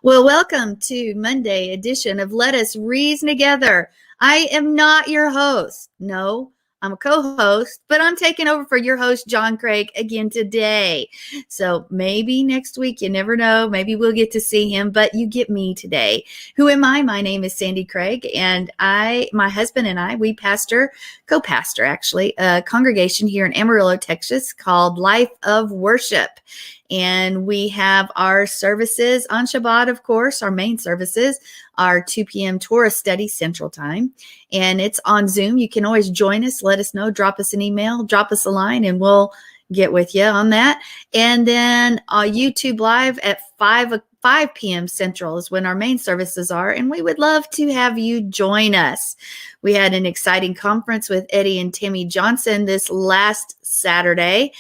Well, welcome to Monday edition of Let Us Reason Together. I am not your host. No, I'm a co-host, but I'm taking over for your host, John Craig, again today. So maybe next week, you never know. Maybe we'll get to see him, but you get me today. Who am I? My name is Sandi Craig, and my husband and I, we co-pastor actually, a congregation here in Amarillo, Texas called Life of Worship. And we have our services on Shabbat, of course. Our main services are 2 p.m. Torah study Central Time. And it's on Zoom. You can always join us. Let us know. Drop us an email. Drop us a line, and we'll get with you on that. And then YouTube Live at 5 p.m. Central is when our main services are. And we would love to have you join us. We had an exciting conference with Eddie and Tammy Johnson this last Saturday.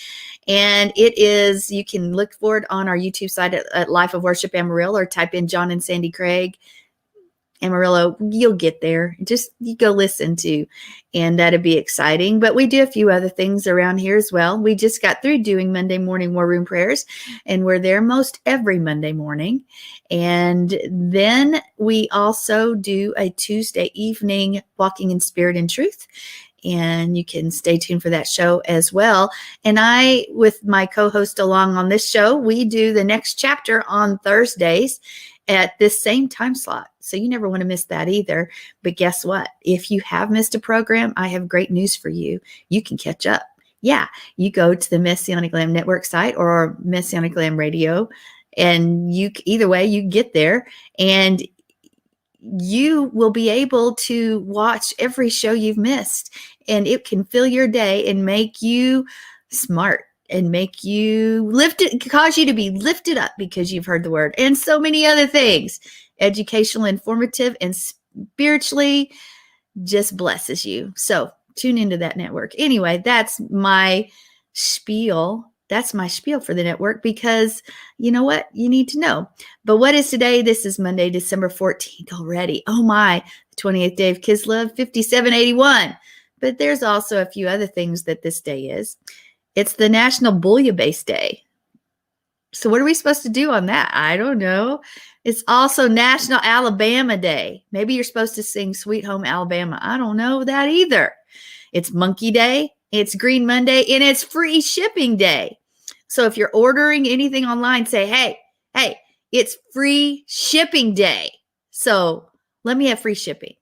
And it is, you can look for it on our YouTube site at Life of Worship Amarillo, or type in John and Sandi Craig Amarillo. You'll get there. Just you go listen to, and that'd be exciting. But we do a few other things around here as well. We just got through doing Monday morning War Room prayers, and we're there most every Monday morning. And then we also do a Tuesday evening Walking in Spirit and Truth. And you can stay tuned for that show as well. And I, with my co-host along on this show, we do the next chapter on Thursdays at this same time slot. So you never want to miss that either. But guess what? If you have missed a program, I have great news for you. You can catch up. Yeah, you go to the Messianic Lamb Network site or Messianic Lamb Radio, and either way, you get there, and you will be able to watch every show you've missed, and it can fill your day and make you smart and make you cause you to be lifted up because you've heard the word, and so many other things. Educational, informative, and spiritually just blesses you. So tune into that network. Anyway, that's my spiel. That's my spiel for the network, because you know what? You need to know. But what is today? This is Monday, December 14th already. Oh my, the 28th day of Kislev, 5781. But there's also a few other things that this day is. It's the National Bouillabaisse Day. So what are we supposed to do on that? I don't know. It's also National Alabama Day. Maybe you're supposed to sing Sweet Home Alabama. I don't know that either. It's Monkey Day. It's Green Monday, and it's Free Shipping Day. So if you're ordering anything online, say, hey, it's Free Shipping Day. So let me have free shipping.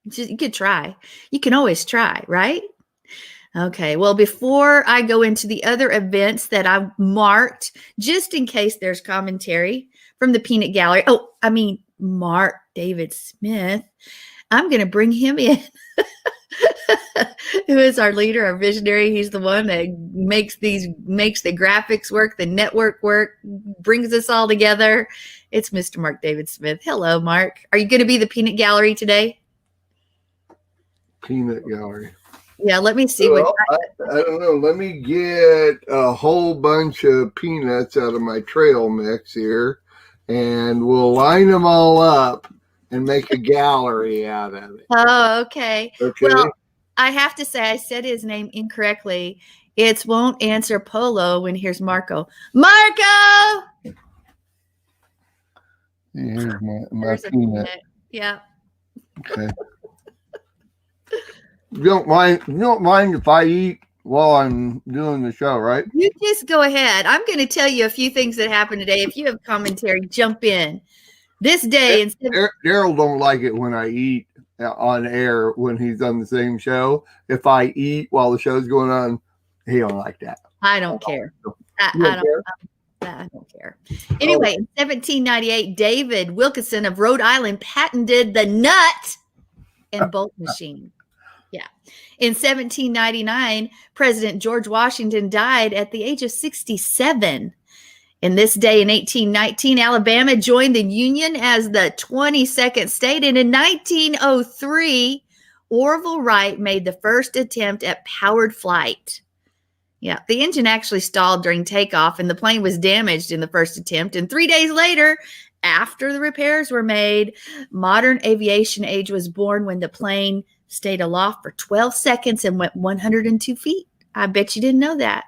You could try. You can always try, right? Okay. Well, before I go into the other events that I've marked, just in case there's commentary from the Peanut Gallery. Mark David Smith. I'm going to bring him in. Who is our leader, our visionary. He's the one that makes the graphics work, the network work, brings us all together. It's Mr. Mark David Smith. Hello, Mark. Are you going to be the Peanut Gallery today? Peanut Gallery. Yeah, let me see. Well, I don't know. Let me get a whole bunch of peanuts out of my trail mix here, and we'll line them all up and make a gallery out of it. Oh, okay. Okay. Well, I have to say I said his name incorrectly. It's Won't Answer Polo when here's Marco. Marco! Here's my peanut. Yeah. Okay. You don't mind if I eat while I'm doing the show, right? You just go ahead. I'm going to tell you a few things that happened today. If you have commentary, jump in. This day, Daryl don't like it when I eat on air when he's on the same show. If I eat while the show's going on, he don't like that. I don't care. I don't care. Anyway, in 1798, David Wilkinson of Rhode Island patented the nut and bolt machine. Yeah. In 1799, President George Washington died at the age of 67. In this day in 1819, Alabama joined the Union as the 22nd state. And in 1903, Orville Wright made the first attempt at powered flight. Yeah, the engine actually stalled during takeoff, and the plane was damaged in the first attempt. And 3 days later, after the repairs were made, modern aviation age was born when the plane stayed aloft for 12 seconds and went 102 feet. I bet you didn't know that.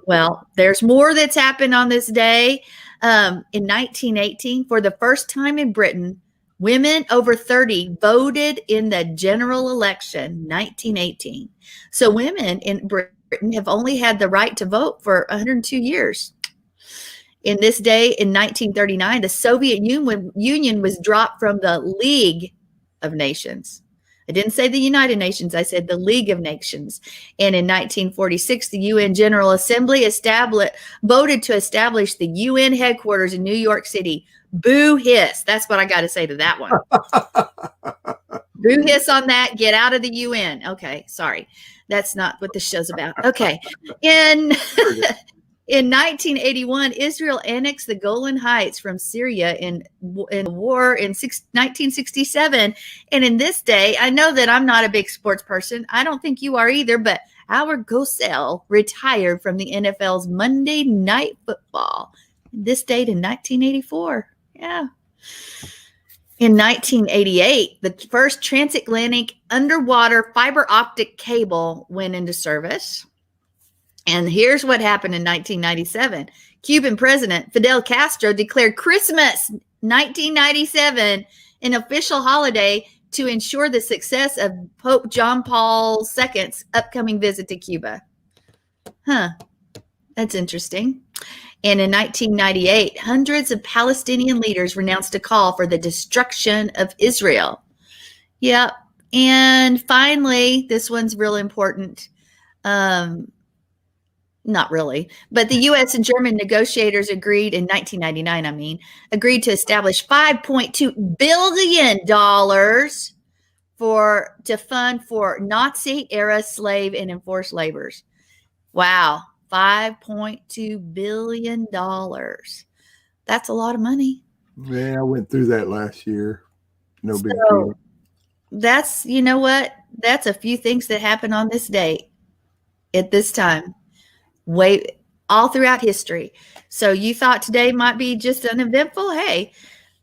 Well, there's more that's happened on this day. In 1918, for the first time in Britain, women over 30 voted in the general election, 1918. So women in Britain have only had the right to vote for 102 years. In this day, in 1939, the Soviet Union was dropped from the League of Nations. I didn't say the United Nations, I said the League of Nations. And in 1946, the UN General Assembly voted to establish the UN headquarters in New York City. Boo hiss. That's what I got to say to that one. Boo hiss on that. Get out of the UN. Okay, sorry. That's not what this show's about. Okay. In 1981, Israel annexed the Golan Heights from Syria in war in 1967. And in this day, I know that I'm not a big sports person. I don't think you are either, but Howard Cosell retired from the NFL's Monday Night Football. This date in 1984. Yeah. In 1988, the first transatlantic underwater fiber optic cable went into service. And here's what happened in 1997. Cuban President Fidel Castro declared Christmas 1997 an official holiday to ensure the success of Pope John Paul II's upcoming visit to Cuba. That's interesting. And in 1998, hundreds of Palestinian leaders renounced a call for the destruction of Israel. Yep. And finally, this one's real important. Not really, but the U.S. and German negotiators agreed in 1999, agreed to establish $5.2 billion to fund for Nazi-era slave and enforced labors. Wow, $5.2 billion. That's a lot of money. Yeah, I went through that last year. No big deal. That's, you know what? That's a few things that happened on this date at this time. All throughout history. So you thought today might be just uneventful? Hey,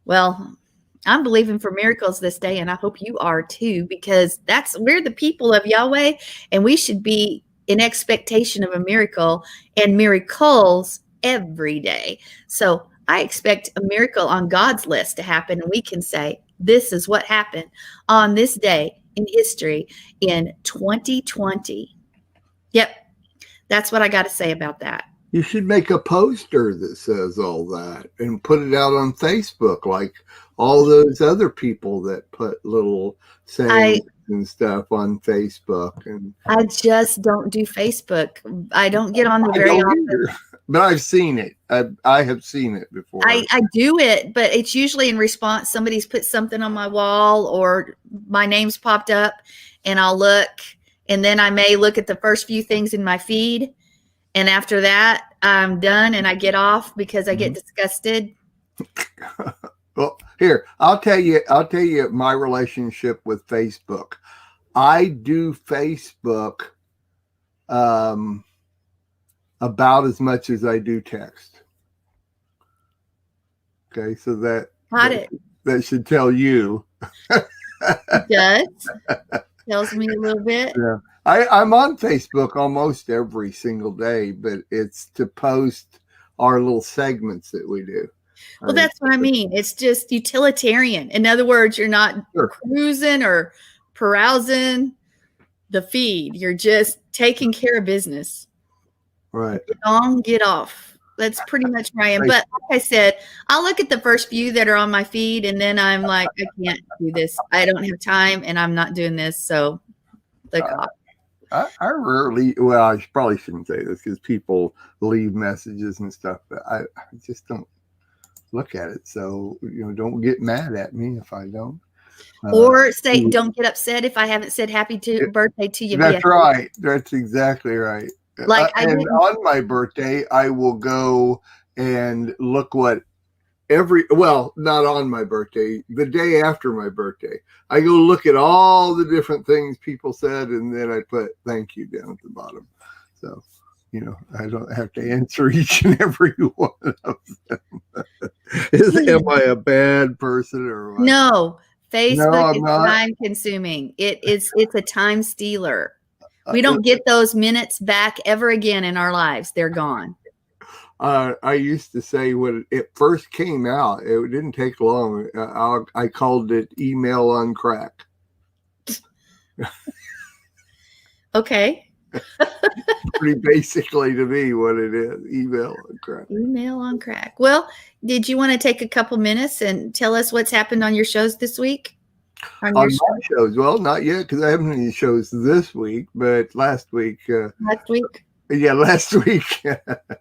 well, I'm believing for miracles this day, and I hope you are too, because we're the people of Yahweh, and we should be in expectation of a miracle and miracles every day. So I expect a miracle on God's list to happen, and we can say, this is what happened on this day in history in 2020. Yep. That's what I got to say about that. You should make a poster that says all that and put it out on Facebook, like all those other people that put little sayings and stuff on Facebook. And I just don't do Facebook. I don't get on there very often. Either. But I've seen it. I have seen it before. I do it, but it's usually in response. Somebody's put something on my wall or my name's popped up, and I'll look. And then I may look at the first few things in my feed. And after that, I'm done and I get off because I get disgusted. Well, here, I'll tell you my relationship with Facebook. I do Facebook about as much as I do text. Okay, so that should tell you. It does. Tells me a little bit. Yeah. I'm on Facebook almost every single day, but it's to post our little segments that we do. Well, that's what I mean. It's just utilitarian. In other words, you're not cruising or perusing the feed. You're just taking care of business. Right. Get on, get off. That's pretty much where I am. But like I said, I'll look at the first few that are on my feed, and then I'm like, I can't do this. I don't have time, and I'm not doing this. So look off. I rarely, well, I probably shouldn't say this because people leave messages and stuff, but I just don't look at it. So, don't get mad at me if I don't. Or say, don't get upset if I haven't said happy birthday to you. That's right. That's exactly right. And on my birthday, I will go and look what not on my birthday, the day after my birthday, I go look at all the different things people said, and then I put thank you down at the bottom. So, I don't have to answer each and every one of them. Am I a bad person or what? No, Facebook is time consuming. It's a time stealer. We don't get those minutes back ever again in our lives. They're gone. I used to say when it first came out, it didn't take long. I called it email on crack. Okay. Pretty basically to me what it is, email on crack. Email on crack. Well, did you want to take a couple minutes and tell us what's happened on your shows this week? On my shows? Well, not yet because I haven't any shows this week, but last week. Last week? Yeah, last week.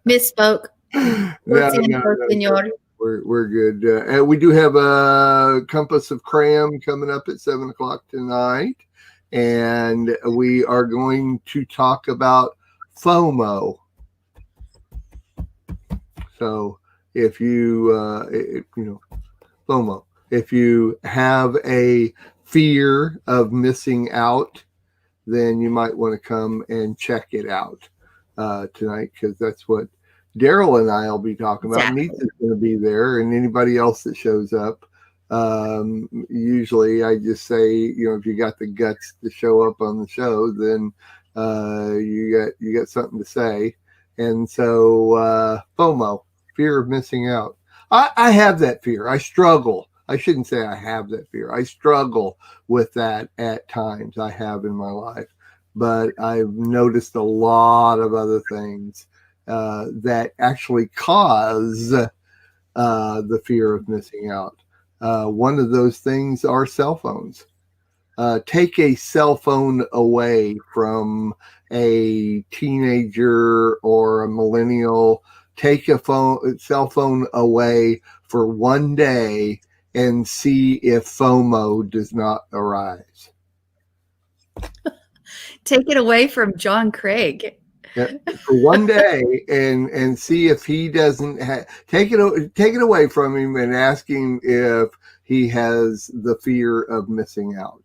Misspoke. No, we're good. And we do have a Compass of Cram coming up at 7:00 tonight. And we are going to talk about FOMO. So if you, FOMO, if you have a fear of missing out, then you might want to come and check it out tonight, because that's what Daryl and I will be talking about. Exactly. Neat's going to be there, and anybody else that shows up. Usually I just say, if you got the guts to show up on the show, then you got something to say. And so FOMO, fear of missing out. I have that fear. I struggle. I shouldn't say I have that fear. I struggle with that at times. I have in my life, but I've noticed a lot of other things that actually cause the fear of missing out. One of those things are cell phones. Take a cell phone away from a teenager or a millennial. Take a cell phone away for one day and see if FOMO does not arise. Take it away from John Craig. For one day and see if he doesn't take it away from him and ask him if he has the fear of missing out,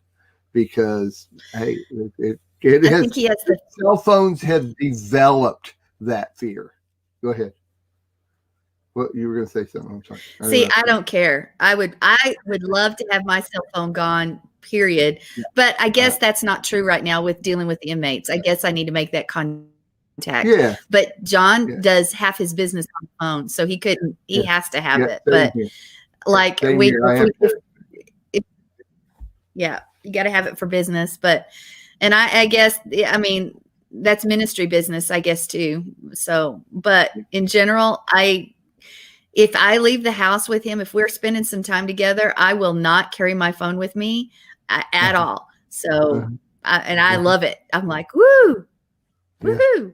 because hey, I think he has cell phones have developed that fear. Go ahead. Well, you were going to say something. I'm sorry. See, I don't care. I would love to have my cell phone gone, period. Yeah. But I guess that's not true right now with dealing with the inmates. I guess I need to make that contact. Yeah. But John does half his business on the phone, so he couldn't. He has to have it. But like you got to have it for business. But I guess that's ministry business, I guess too. So, but in general, if I leave the house with him, if we're spending some time together, I will not carry my phone with me at all. So, I love it. I'm like, woo, woohoo.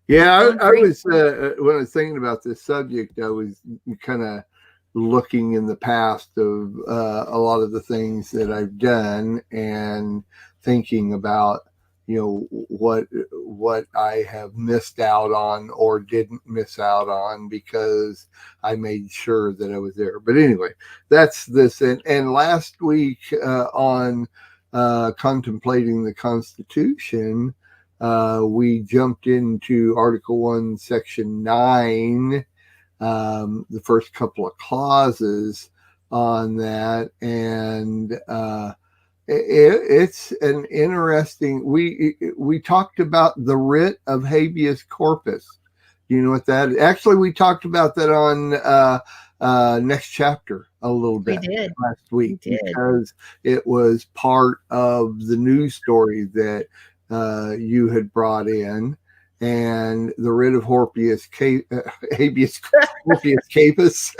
Yeah, I was when I was thinking about this subject, I was kind of looking in the past of a lot of the things that I've done and thinking about, what I have missed out on or didn't miss out on because I made sure that I was there. But anyway, that's this. And last week on contemplating the Constitution, we jumped into Article 1, Section 9, the first couple of clauses on that. And it's an interesting, we talked about the writ of habeas corpus. Do you know what that is? Actually, we talked about that on next chapter a little bit. We did. Last week because it was part of the news story that you had brought in, and the writ of habeas corpus.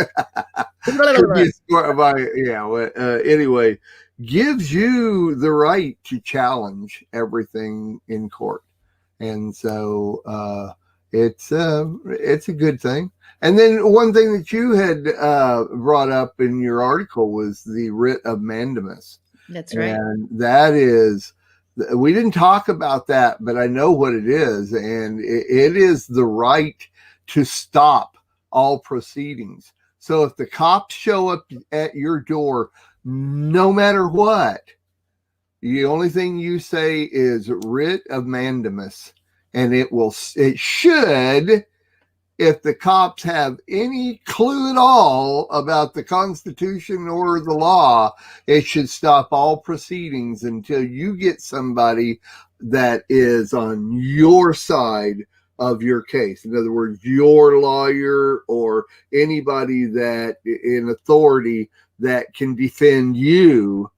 Anyway, gives you the right to challenge everything in court, and so it's a good thing. And then one thing that you had brought up in your article was the writ of mandamus. That's right. And that is, we didn't talk about that, but I know what it is. And it is the right to stop all proceedings. So if the cops show up at your door, no matter what, the only thing you say is writ of mandamus. And it should, if the cops have any clue at all about the Constitution or the law, it should stop all proceedings until you get somebody that is on your side of your case. In other words, your lawyer or anybody that in authority that can defend you,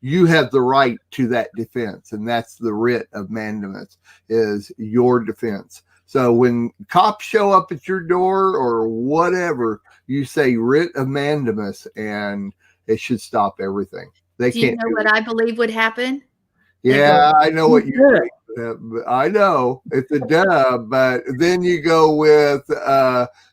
you have the right to that defense. And that's the writ of mandamus, is your defense. So when cops show up at your door or whatever, you say writ of mandamus, and it should stop everything. They Do can't you know what I believe would happen? Yeah, I know what you think. I know it's a dub, but then you go with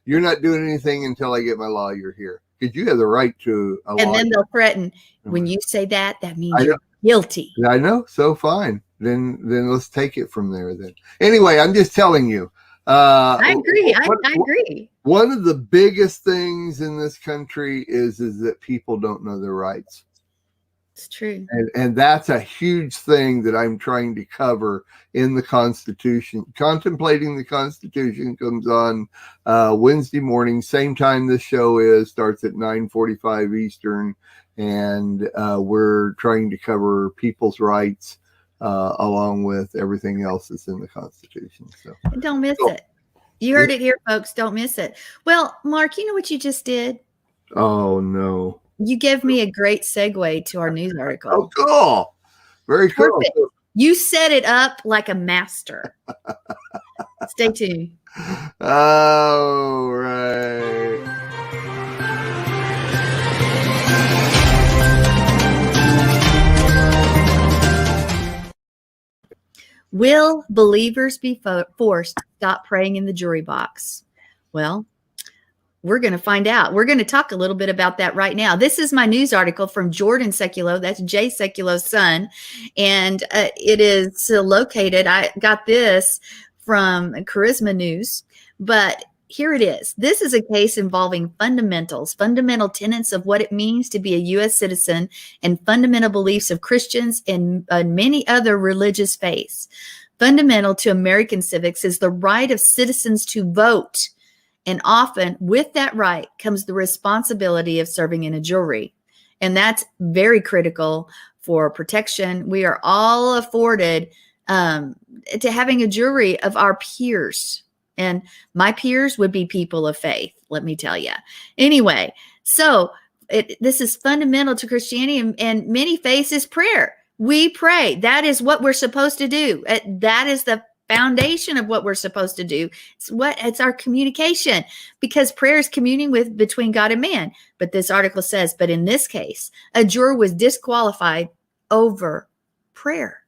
you're not doing anything until I get my lawyer here, because you have the right to a lawyer. And then they'll threaten. When you say that, that means I you're guilty. I know. So fine. Then let's take it from there. Then anyway, I'm just telling you. I agree. I agree. One of the biggest things in this country is that people don't know their rights. It's true. And that's a huge thing that I'm trying to cover in the Constitution. Contemplating the Constitution comes on Wednesday morning, same time this show starts at 9:45 Eastern. And we're trying to cover people's rights along with everything else that's in the Constitution. So don't miss it. You heard it here, folks. Don't miss it. Well, Mark, you know what you just did? Oh, no. You gave me a great segue to our news article. Oh, cool. Very cool. Perfect. You set it up like a master. Stay tuned. All right. Will believers be forced to stop praying in the jury box? Well, we're going to find out. We're going to talk a little bit about that right now. This is my news article from Jordan Sekulow. That's Jay Sekulow's son. And it is located, I got this from Charisma News, but here it is. This is a case involving fundamental tenets of what it means to be a U.S. citizen, and fundamental beliefs of Christians and many other religious faiths. Fundamental to American civics is the right of citizens to vote. And often with that right comes the responsibility of serving in a jury. And that's very critical for protection. We are all afforded to having a jury of our peers. And my peers would be people of faith, let me tell you. Anyway, so this is fundamental to Christianity, and many faiths is prayer. We pray. That is what we're supposed to do. That is the foundation of what we're supposed to do. It's our communication, because prayer is communing between God and man. But this article says, but in this case, a juror was disqualified over prayer.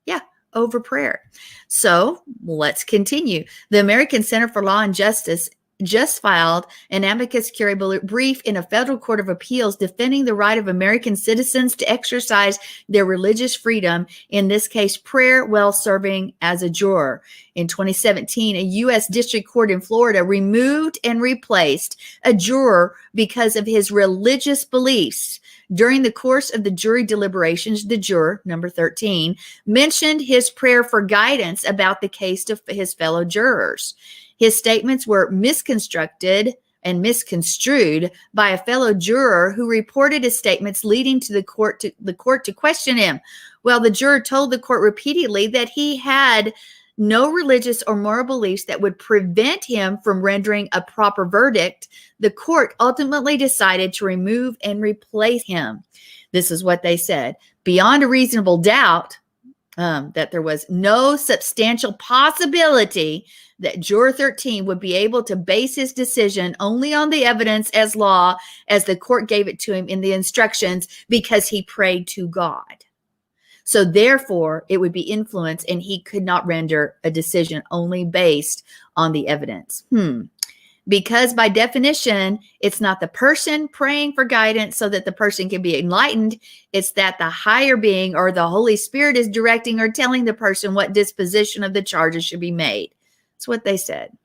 Yeah, over prayer. So let's continue. The American Center for Law and Justice just filed an amicus curiae brief in a federal court of appeals defending the right of American citizens to exercise their religious freedom, in this case, prayer, while serving as a juror. In 2017, a U.S. district court in Florida removed and replaced a juror because of his religious beliefs. During the course of the jury deliberations, the juror, number 13, mentioned his prayer for guidance about the case to his fellow jurors. His statements were misconstrued by a fellow juror who reported his statements, leading to the court to question him. Well, the juror told the court repeatedly that he had no religious or moral beliefs that would prevent him from rendering a proper verdict. The court ultimately decided to remove and replace him. This is what they said. Beyond a reasonable doubt, that there was no substantial possibility that Juror 13 would be able to base his decision only on the evidence as law as the court gave it to him in the instructions, because he prayed to God. So therefore, it would be influenced, and he could not render a decision only based on the evidence. Because by definition, it's not the person praying for guidance so that the person can be enlightened. It's that the higher being or the Holy Spirit is directing or telling the person what disposition of the charges should be made. That's what they said.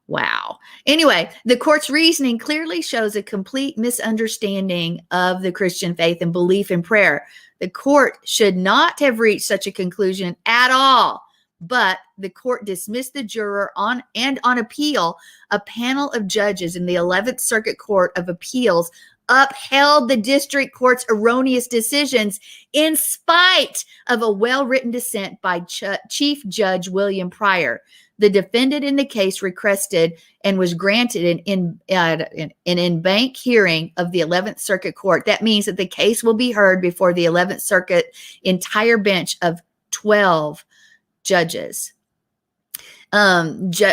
Wow. Anyway, the court's reasoning clearly shows a complete misunderstanding of the Christian faith and belief in prayer. The court should not have reached such a conclusion at all. But the court dismissed the juror on appeal. A panel of judges in the 11th Circuit Court of Appeals upheld the district court's erroneous decisions in spite of a well-written dissent by Chief Judge William Pryor. The defendant in the case requested and was granted an in-bank hearing of the 11th Circuit Court. That means that the case will be heard before the 11th Circuit entire bench of 12 judges. Sekulo's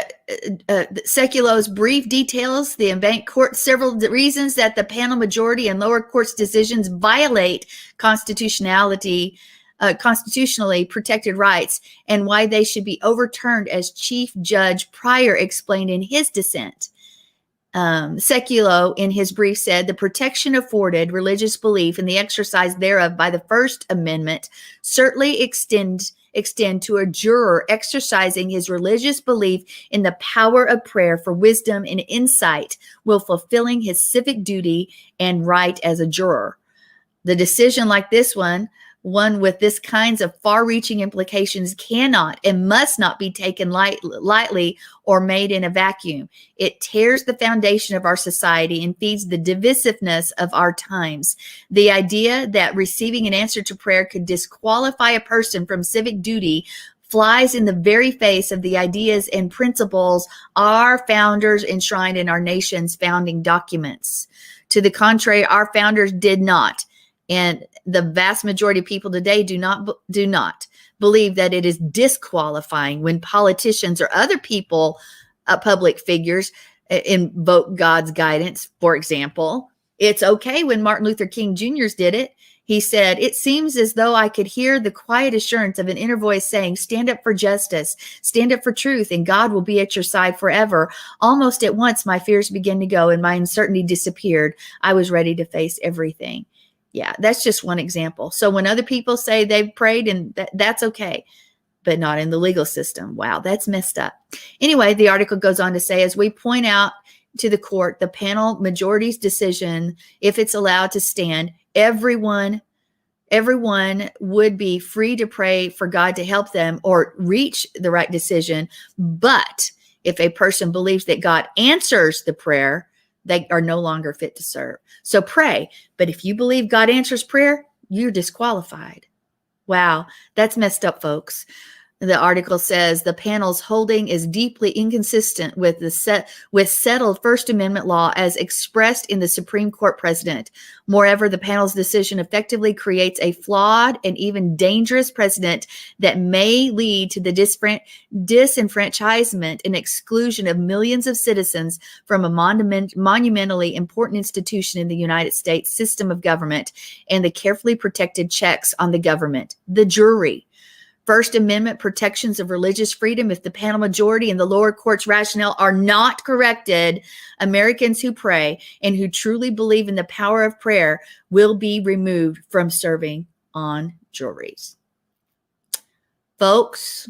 brief details the in-bank court several reasons that the panel majority and lower court's decisions violate constitutionally protected rights and why they should be overturned, as Chief Judge Pryor explained in his dissent. Sekulo, in his brief, said the protection afforded religious belief and the exercise thereof by the First Amendment certainly extend to a juror exercising his religious belief in the power of prayer for wisdom and insight while fulfilling his civic duty and right as a juror. The decision like this one with this kinds of far-reaching implications cannot and must not be taken lightly or made in a vacuum. It tears the foundation of our society and feeds the divisiveness of our times. The idea that receiving an answer to prayer could disqualify a person from civic duty flies in the very face of the ideas and principles our founders enshrined in our nation's founding documents. To the contrary, our founders did not. And the vast majority of people today do not believe that it is disqualifying when politicians or other people, public figures, invoke God's guidance. For example, it's okay when Martin Luther King Jr. did it. He said, "It seems as though I could hear the quiet assurance of an inner voice saying, 'Stand up for justice, stand up for truth, and God will be at your side forever.' Almost at once, my fears began to go and my uncertainty disappeared. I was ready to face everything." Yeah, that's just one example. So when other people say they've prayed, and that's okay, but not in the legal system. Wow, that's messed up. Anyway, the article goes on to say, as we point out to the court, the panel majority's decision, if it's allowed to stand, everyone would be free to pray for God to help them or reach the right decision. But if a person believes that God answers the prayer, they are no longer fit to serve. So pray. But if you believe God answers prayer, you're disqualified. Wow, that's messed up, folks. The article says the panel's holding is deeply inconsistent with settled First Amendment law as expressed in the Supreme Court precedent. Moreover, the panel's decision effectively creates a flawed and even dangerous precedent that may lead to the disenfranchisement and exclusion of millions of citizens from a monumentally important institution in the United States system of government and the carefully protected checks on the government, the jury. First Amendment protections of religious freedom, if the panel majority and the lower court's rationale are not corrected, Americans who pray and who truly believe in the power of prayer will be removed from serving on juries. Folks,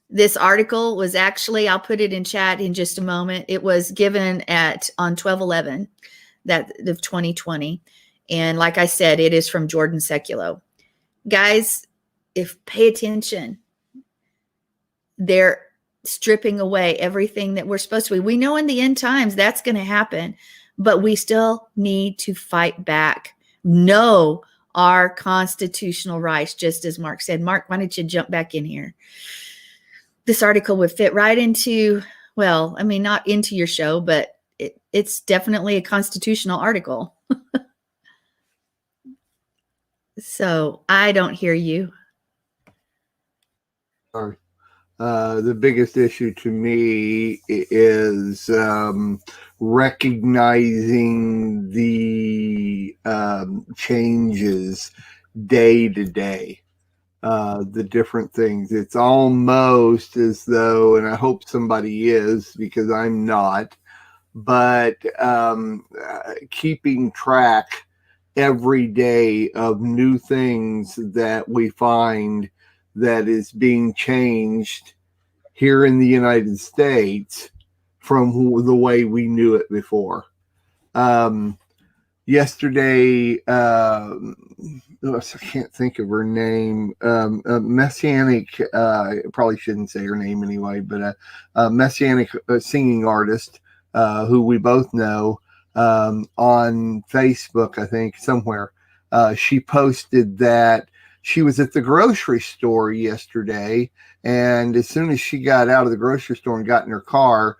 this article was actually, I'll put it in chat in just a moment. It was given on 12/11 of 2020. And like I said, it is from Jordan Sekulo. Guys, pay attention, they're stripping away everything that we're supposed to be. We know in the end times that's going to happen, but we still need to fight back. Know our constitutional rights, just as Mark said. Mark, why don't you jump back in here? This article would fit right into, well, I mean, not into your show, but it's definitely a constitutional article. So I don't hear you. Sorry. The biggest issue to me is recognizing the changes day to day, the different things. It's almost as though, and I hope somebody is because I'm not, but keeping track every day of new things that we find that is being changed here in the United States from the way we knew it before. Yesterday, I can't think of her name, Messianic, probably shouldn't say her name anyway, but a Messianic singing artist who we both know, on Facebook, I think somewhere. She posted that she was at the grocery store yesterday, and as soon as she got out of the grocery store and got in her car,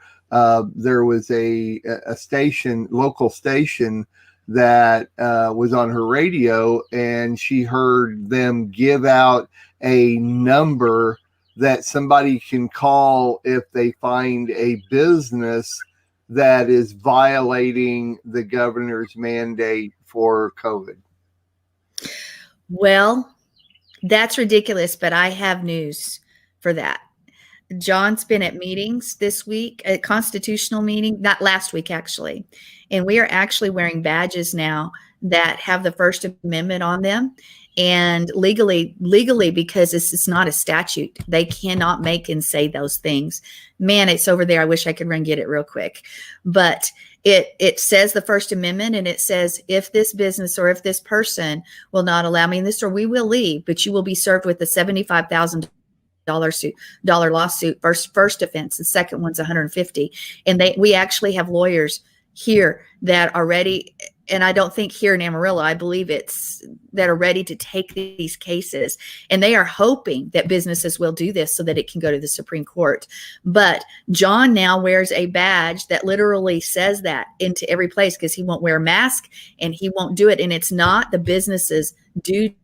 there was a station, local station, that was on her radio, and she heard them give out a number that somebody can call if they find a business that is violating the governor's mandate for COVID. Well, that's ridiculous, but I have news for that. John's been at meetings this week, a constitutional meeting, not last week actually. And we are actually wearing badges now that have the First Amendment on them. And legally, because this is not a statute, they cannot make and say those things. Man, it's over there. I wish I could run get it real quick. But it says the First Amendment, and it says if this business or if this person will not allow me in this store, we will leave, but you will be served with a $75,000 lawsuit. First offense. The second one's $150,000. And we actually have lawyers here that are ready. And I don't think here in Amarillo, I believe it's that are ready to take these cases. And they are hoping that businesses will do this so that it can go to the Supreme Court. But John now wears a badge that literally says that into every place because he won't wear a mask and he won't do it. And it's not the business's duty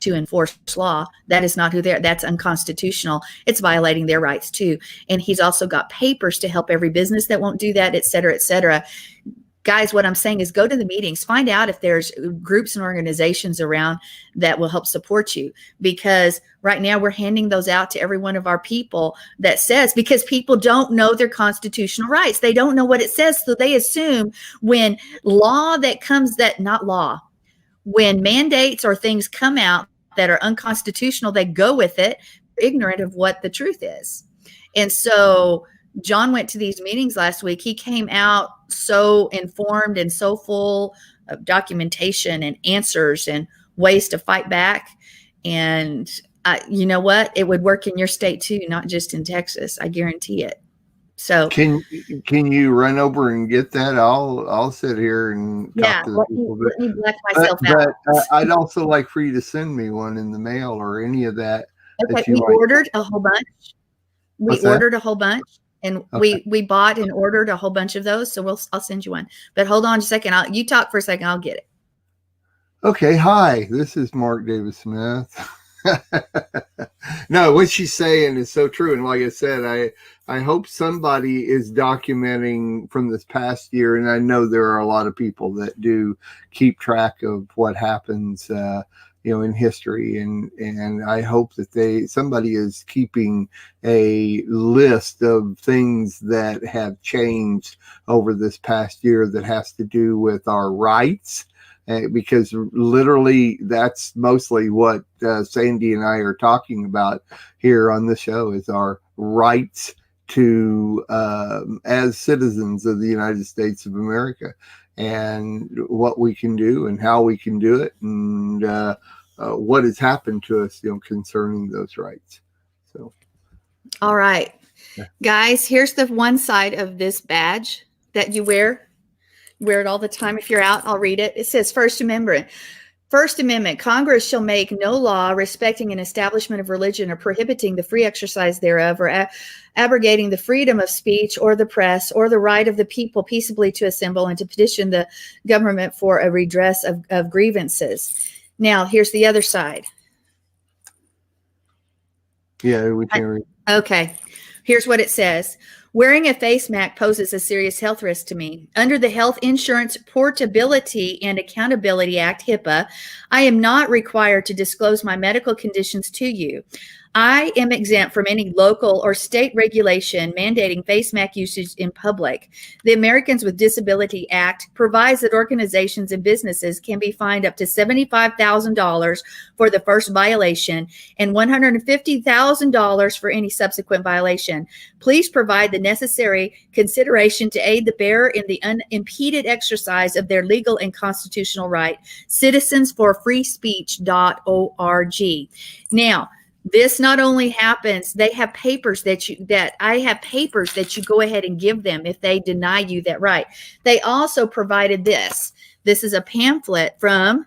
to enforce law. That is not who they're, that's unconstitutional. It's violating their rights too. And he's also got papers to help every business that won't do that, et cetera, et cetera. Guys, what I'm saying is go to the meetings, find out if there's groups and organizations around that will help support you, because right now we're handing those out to every one of our people that says, because people don't know their constitutional rights. They don't know what it says. So they assume when law that comes, that not law, when mandates or things come out that are unconstitutional, they go with it, ignorant of what the truth is. And so John went to these meetings last week. He came out so informed and so full of documentation and answers and ways to fight back. And you know what? It would work in your state too, not just in Texas. I guarantee it. So can you run over and get that? I'll sit here and talk to the people. Let me black myself out. But I'd also like for you to send me one in the mail or any of that. Okay, we ordered a whole bunch. We ordered a whole bunch. And we bought and ordered a whole bunch of those. So I'll send you one. But hold on just a second. You talk for a second. I'll get it. Okay. Hi, this is Mark Davis Smith. No, what she's saying is so true. And like I said, I hope somebody is documenting from this past year. And I know there are a lot of people that do keep track of what happens, in history, and I hope that somebody is keeping a list of things that have changed over this past year that has to do with our rights, because literally that's mostly what Sandi and I are talking about here on the show is our rights to as citizens of the United States of America, and what we can do and how we can do it, and what has happened to us, concerning those rights. So, all right, guys, here's the one side of this badge that you wear it all the time. If you're out, I'll read it. It says First Amendment. First Amendment, Congress shall make no law respecting an establishment of religion or prohibiting the free exercise thereof or abrogating the freedom of speech or the press or the right of the people peaceably to assemble and to petition the government for a redress of grievances. Now, here's the other side. Yeah, we can read. Okay. Here's what it says. Wearing a face mask poses a serious health risk to me. Under the Health Insurance Portability and Accountability Act, HIPAA, I am not required to disclose my medical conditions to you. I am exempt from any local or state regulation mandating face mask usage in public. The Americans with Disability Act provides that organizations and businesses can be fined up to $75,000 for the first violation and $150,000 for any subsequent violation. Please provide the necessary consideration to aid the bearer in the unimpeded exercise of their legal and constitutional right. Citizensforfreespeech.org. Now, This not only happens, they have papers that I have papers that you go ahead and give them if they deny you that right. They also provided this. This is a pamphlet from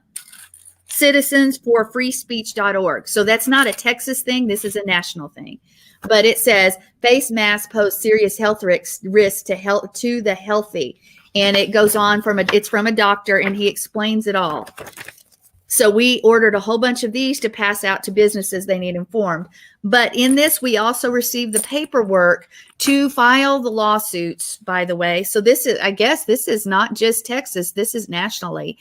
citizensforfreespeech.org. So that's not a Texas thing. This is a national thing. But it says face masks pose serious health risks to the healthy. And it goes on it's from a doctor, and he explains it all. So we ordered a whole bunch of these to pass out to businesses they need informed. But in this, we also received the paperwork to file the lawsuits, by the way. So I guess this is not just Texas, this is nationally.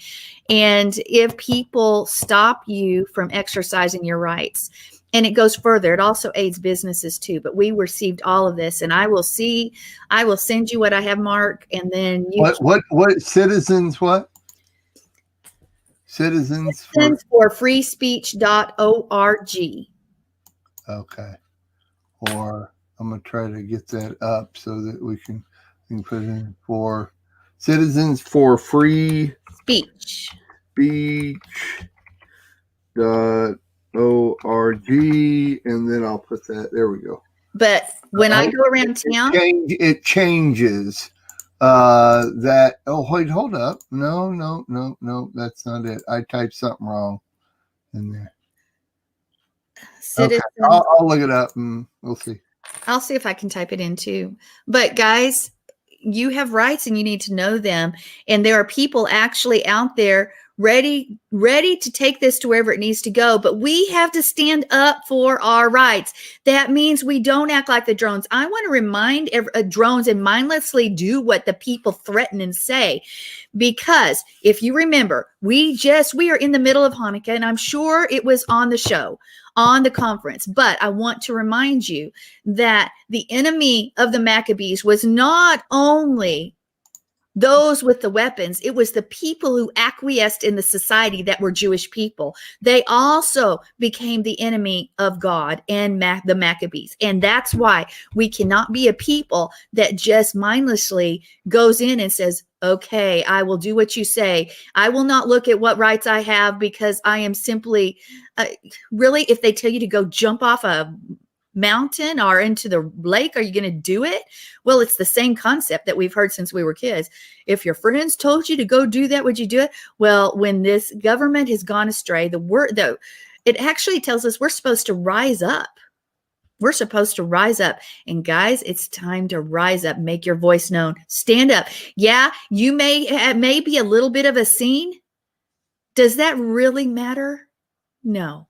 And if people stop you from exercising your rights, and it goes further, it also aids businesses too. But we received all of this, and I will send you what I have, Mark, and then you. What citizens? What? Citizens for freespeech.org. Okay. Or I'm going to try to get that up so that we can put it in for Citizens for Free Speech.org. And then I'll put that. There we go. But when I go around town, it changes. Wait, hold up. No, that's not it. I typed something wrong in there. Okay, I'll look it up and we'll see. I'll see if I can type it in too. But guys, you have rights and you need to know them. And there are people actually out there ready to take this to wherever it needs to go. But we have to stand up for our rights. That means we don't act like the drones. I want to remind drones and mindlessly do what the people threaten and say. Because if you remember, we are in the middle of Hanukkah, and I'm sure it was on the show, on the conference. But I want to remind you that the enemy of the Maccabees was not only those with the weapons, it was the people who acquiesced in the society that were Jewish people. They also became the enemy of God and the Maccabees. And that's why we cannot be a people that just mindlessly goes in and says, okay, I will do what you say. I will not look at what rights I have because I am simply, really, if they tell you to go jump off a mountain or into the lake, are you going to do it? Well, it's the same concept that we've heard since we were kids. If your friends told you to go do that, would you do it? Well, when this government has gone astray, it actually tells us we're supposed to rise up. We're supposed to rise up. And guys, it's time to rise up. Make your voice known. Stand up. Yeah, you may be a little bit of a scene. Does that really matter? No.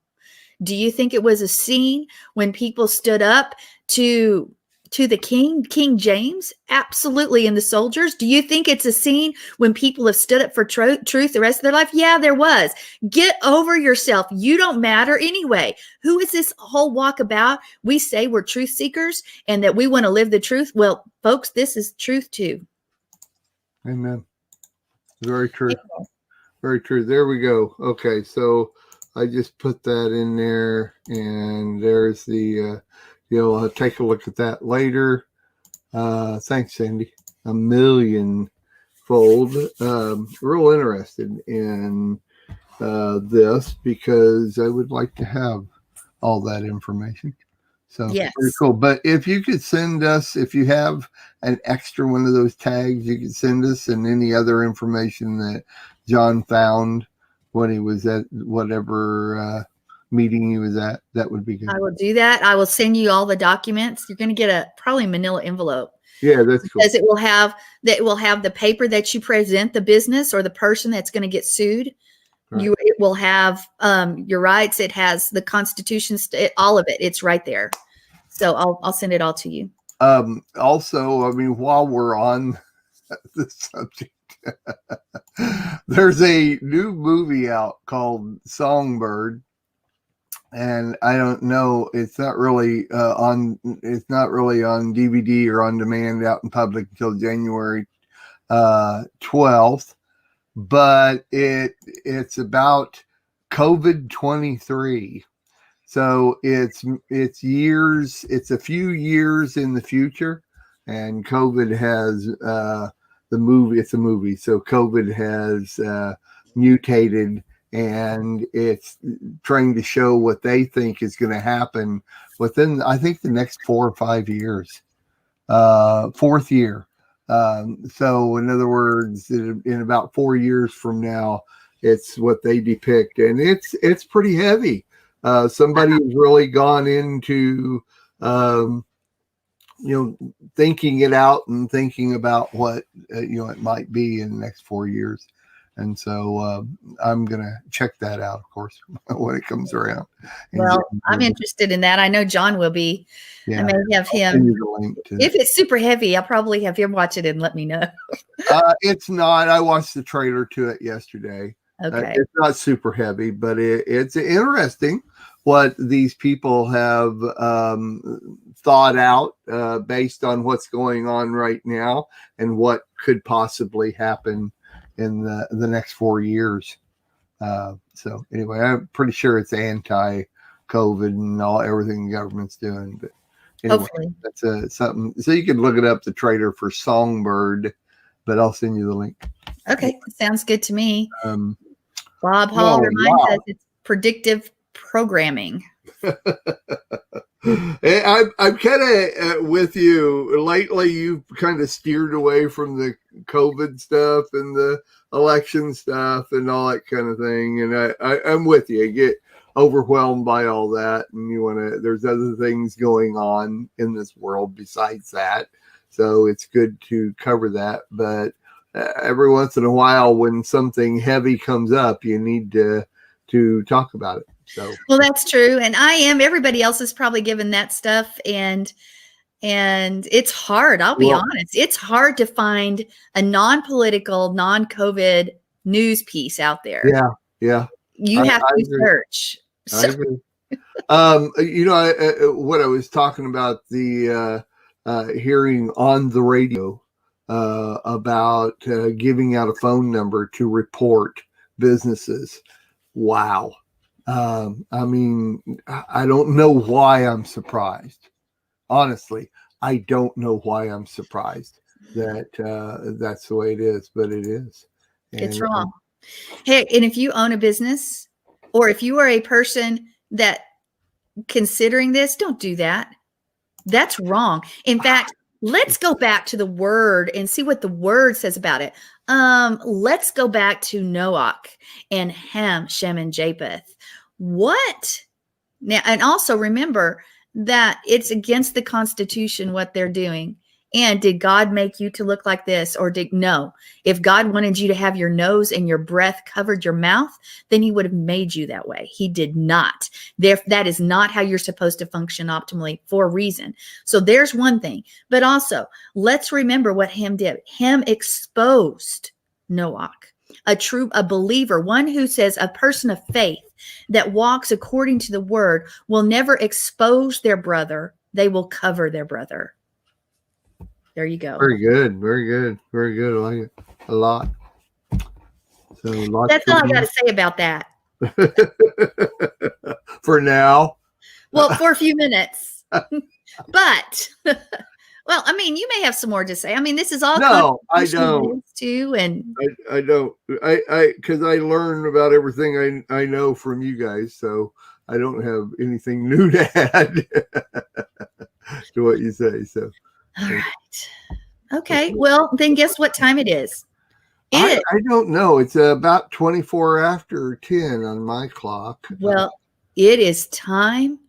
Do you think it was a scene when people stood up to the King James? Absolutely. And the soldiers? Do you think it's a scene when people have stood up for truth the rest of their life? Yeah, there was. Get over yourself. You don't matter anyway. Who is this whole walk about? We say we're truth seekers and that we want to live the truth. Well, folks, this is truth too. Amen. Very true. Very true. There we go. Okay, so I just put that in there, and there's the, you'll take a look at that later. Thanks, Sandy. A millionfold. Real interested in this because I would like to have all that information. So yes. Pretty cool. But if you could send us, if you have an extra one of those tags, you could send us and any other information that John found when he was at whatever meeting he was at, that would be good. I will do that. I will send you all the documents. You're going to get probably a manila envelope. Yeah, that's cool. Because it will have the paper that you present the business or the person that's going to get sued. Right. It will have your rights. It has the Constitution, all of it. It's right there. So I'll send it all to you. Also, I mean, while we're on the subject, there's a new movie out called Songbird, and I don't know, it's not really on DVD or on demand out in public until January 12th, but it's about COVID-23. So it's a few years in the future, and COVID has it's a movie. So COVID has mutated and it's trying to show what they think is going to happen within, I think, the next 4 or 5 years, fourth year. So in other words, in about 4 years from now, it's what they depict, and it's pretty heavy. Somebody has really gone into, thinking it out and thinking about what, it might be in the next 4 years. And so I'm going to check that out, of course, when it comes around. Well, I'm interested in that. I know John will be. Yeah. I may have him. If it's super heavy, I'll probably have him watch it and let me know. It's not. I watched the trailer to it yesterday. Okay. It's not super heavy, but it's interesting what these people have thought out based on what's going on right now and what could possibly happen in the next 4 years. So anyway, I'm pretty sure it's anti-COVID and everything the government's doing. But anyway, hopefully. That's something. So you can look it up, the trailer for Songbird, but I'll send you the link. Okay, sounds good to me. Bob Hall reminds us it's predictive programming. I'm kind of with you. Lately, you've kind of steered away from the COVID stuff and the election stuff and all that kind of thing. And I'm with you. I get overwhelmed by all that. And there's other things going on in this world besides that. So it's good to cover that. But every once in a while, when something heavy comes up, you need to talk about it. So, well, that's true. And everybody else is probably given that stuff. And it's hard. I'll be honest. It's hard to find a non-political, non-COVID news piece out there. Yeah. Yeah. You have to search. I agree. What I was talking about, the hearing on the radio about giving out a phone number to report businesses. Wow. I mean, I don't know why I'm surprised. Honestly, I don't know why I'm surprised that that's the way it is, but it is. And it's wrong. Hey, and if you own a business, or if you are a person that considering this, don't do that. That's wrong. In fact, let's go back to the word and see what the word says about it. Let's go back to Noach and Ham, Shem, and Japheth. What? Now, and also remember that it's against the Constitution what they're doing. And did God make you to look like this? Or no? If God wanted you to have your nose and your breath covered your mouth, then he would have made you that way. He did not. That is not how you're supposed to function optimally for a reason. So there's one thing. But also, let's remember what Ham did. Ham exposed Noach, a believer, one who says a person of faith that walks according to the word will never expose their brother. They will cover their brother. There you go. Very good. Very good. Very good. I like it a lot. So that's all I got to say about that. For now. Well, for a few mines. But, well, I mean, you may have some more to say. I mean, this is all. No, I don't. Too, and I don't. Because I learn about everything I know from you guys, so I don't have anything new to add to what you say. So. All right. Okay. Well, then guess what time it is? I don't know. It's about 24 after 10 on my clock. Well, it is time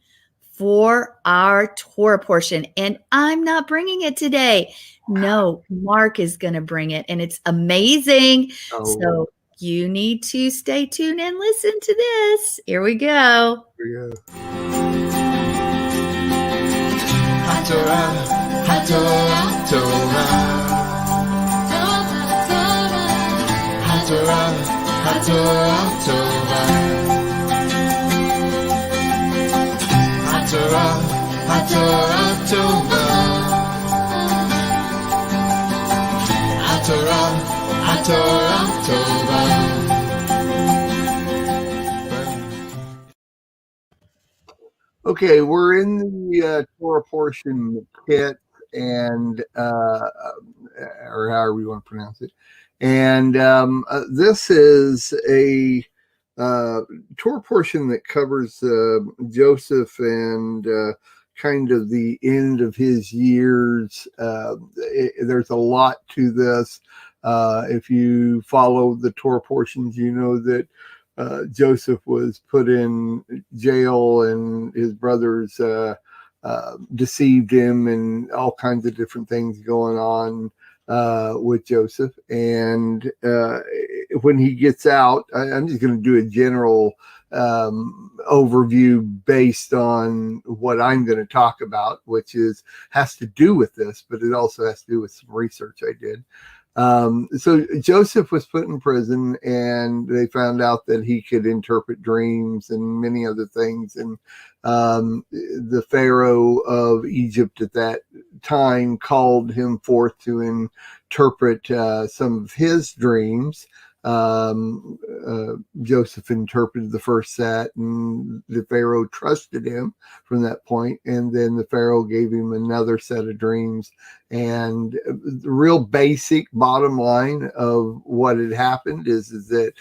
for our Torah portion. And I'm not bringing it today. No, Mark is going to bring it. And it's amazing. Oh. So you need to stay tuned and listen to this. Here we go. Here we go. Okay, we're in the Torah Portion kit, and or however you want to pronounce it. And this is a Torah portion that covers Joseph and kind of the end of his years. There's a lot to this. If you follow the Torah portions, you know that Joseph was put in jail and his brothers deceived him, and all kinds of different things going on with Joseph. And when he gets out, I'm just going to do a general overview based on what I'm going to talk about, which has to do with this, but it also has to do with some research I did. So Joseph was put in prison, and they found out that he could interpret dreams and many other things. And the Pharaoh of Egypt at that time called him forth to interpret some of his dreams. Joseph interpreted the first set, and the Pharaoh trusted him from that point. And then the Pharaoh gave him another set of dreams. And the real basic bottom line of what had happened is that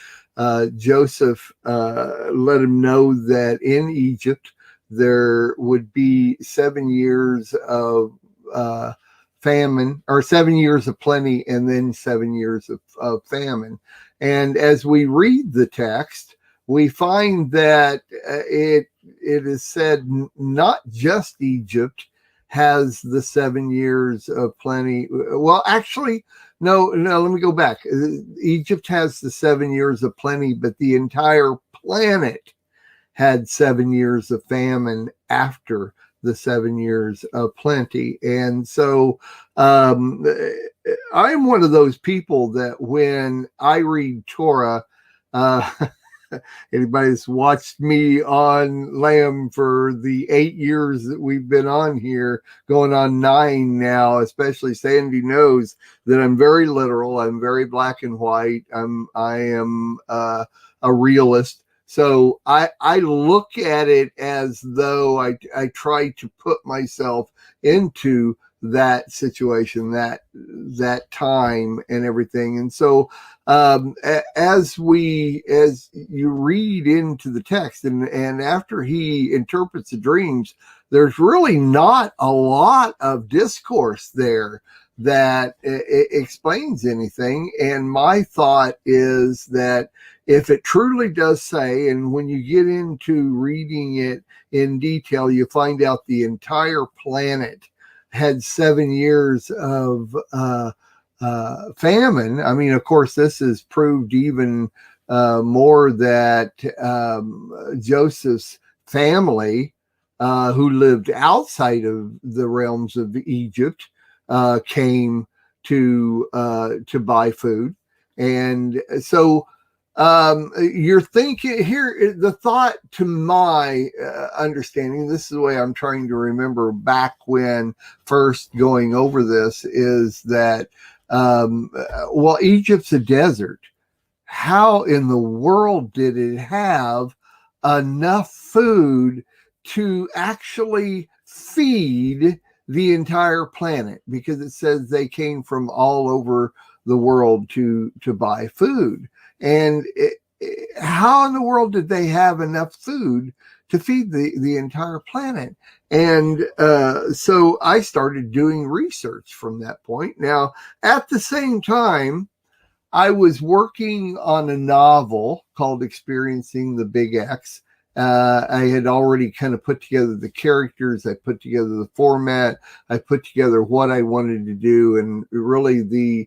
Joseph let him know that in Egypt there would be 7 years of famine, or 7 years of plenty, and then 7 years of famine. And as we read the text, we find that it is said not just Egypt has the 7 years of plenty. Well, actually, no, let me go back. Egypt has the 7 years of plenty, but the entire planet had 7 years of famine after the 7 years of plenty. And so I'm one of those people that when I read Torah, anybody that's watched me on Lamb for the 8 years that we've been on here, going on 9 now, especially Sandi knows that I'm very literal. I'm very black and white. I am a realist. So I look at it as though I try to put myself into that situation, that time and everything. And so as you read into the text, and after he interprets the dreams, there's really not a lot of discourse there that explains anything. And my thought is that if it truly does say, and when you get into reading it in detail, you find out the entire planet had 7 years of famine. I mean, of course, this is proved even more that Joseph's family, who lived outside of the realms of Egypt, came to buy food. And so you're thinking here, the thought to my understanding, this is the way I'm trying to remember back when first going over this, is that, well, Egypt's a desert. How in the world did it have enough food to actually feed the entire planet? Because it says they came from all over the world to buy food. And how in the world did they have enough food to feed the entire planet? And so I started doing research from that point. Now, at the same time, I was working on a novel called Experiencing the Big X. I had already kind of put together the characters. I put together the format. I put together what I wanted to do. And really the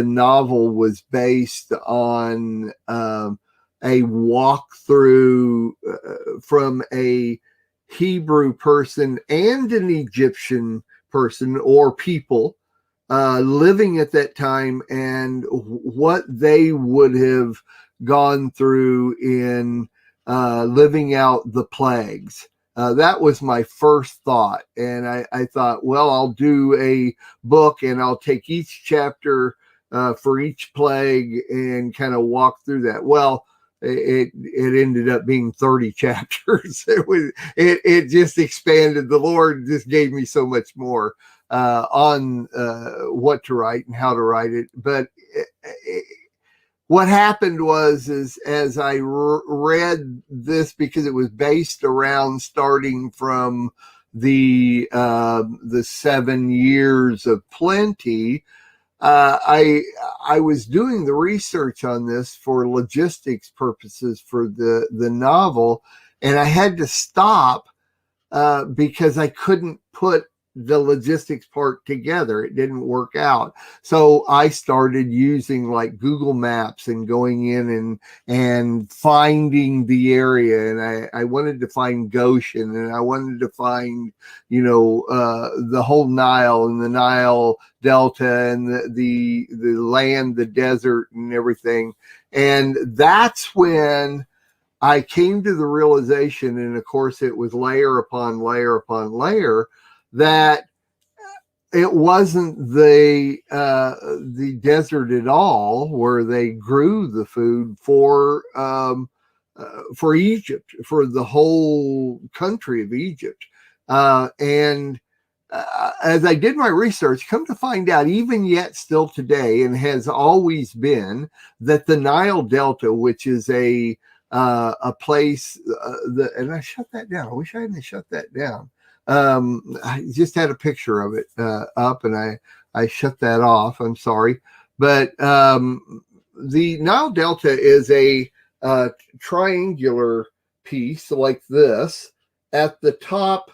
novel was based on a walkthrough from a Hebrew person and an Egyptian person or people living at that time, and what they would have gone through in living out the plagues. That was my first thought. And I thought, well, I'll do a book and I'll take each chapter for each plague and kind of walk through that. Well, it ended up being 30 chapters. It just expanded. The Lord just gave me so much more on what to write and how to write it. But what happened was, is as I read this, because it was based around starting from the 7 years of plenty, I was doing the research on this for logistics purposes for the novel, and I had to stop because I couldn't put the logistics part together. It didn't work out. So I started using like Google Maps and going in and finding the area. And I wanted to find Goshen, and I wanted to find, the whole Nile and the Nile Delta and the land, the desert and everything. And that's when I came to the realization, and of course it was layer upon layer upon layer, that it wasn't the desert at all where they grew the food for Egypt, for the whole country of Egypt. And as I did my research, come to find out, even yet still today, and has always been, that the Nile Delta, which is a place and I shut that down. I wish I hadn't shut that down. I just had a picture of it up, and I shut that off. I'm sorry. But the Nile Delta is a triangular piece like this at the top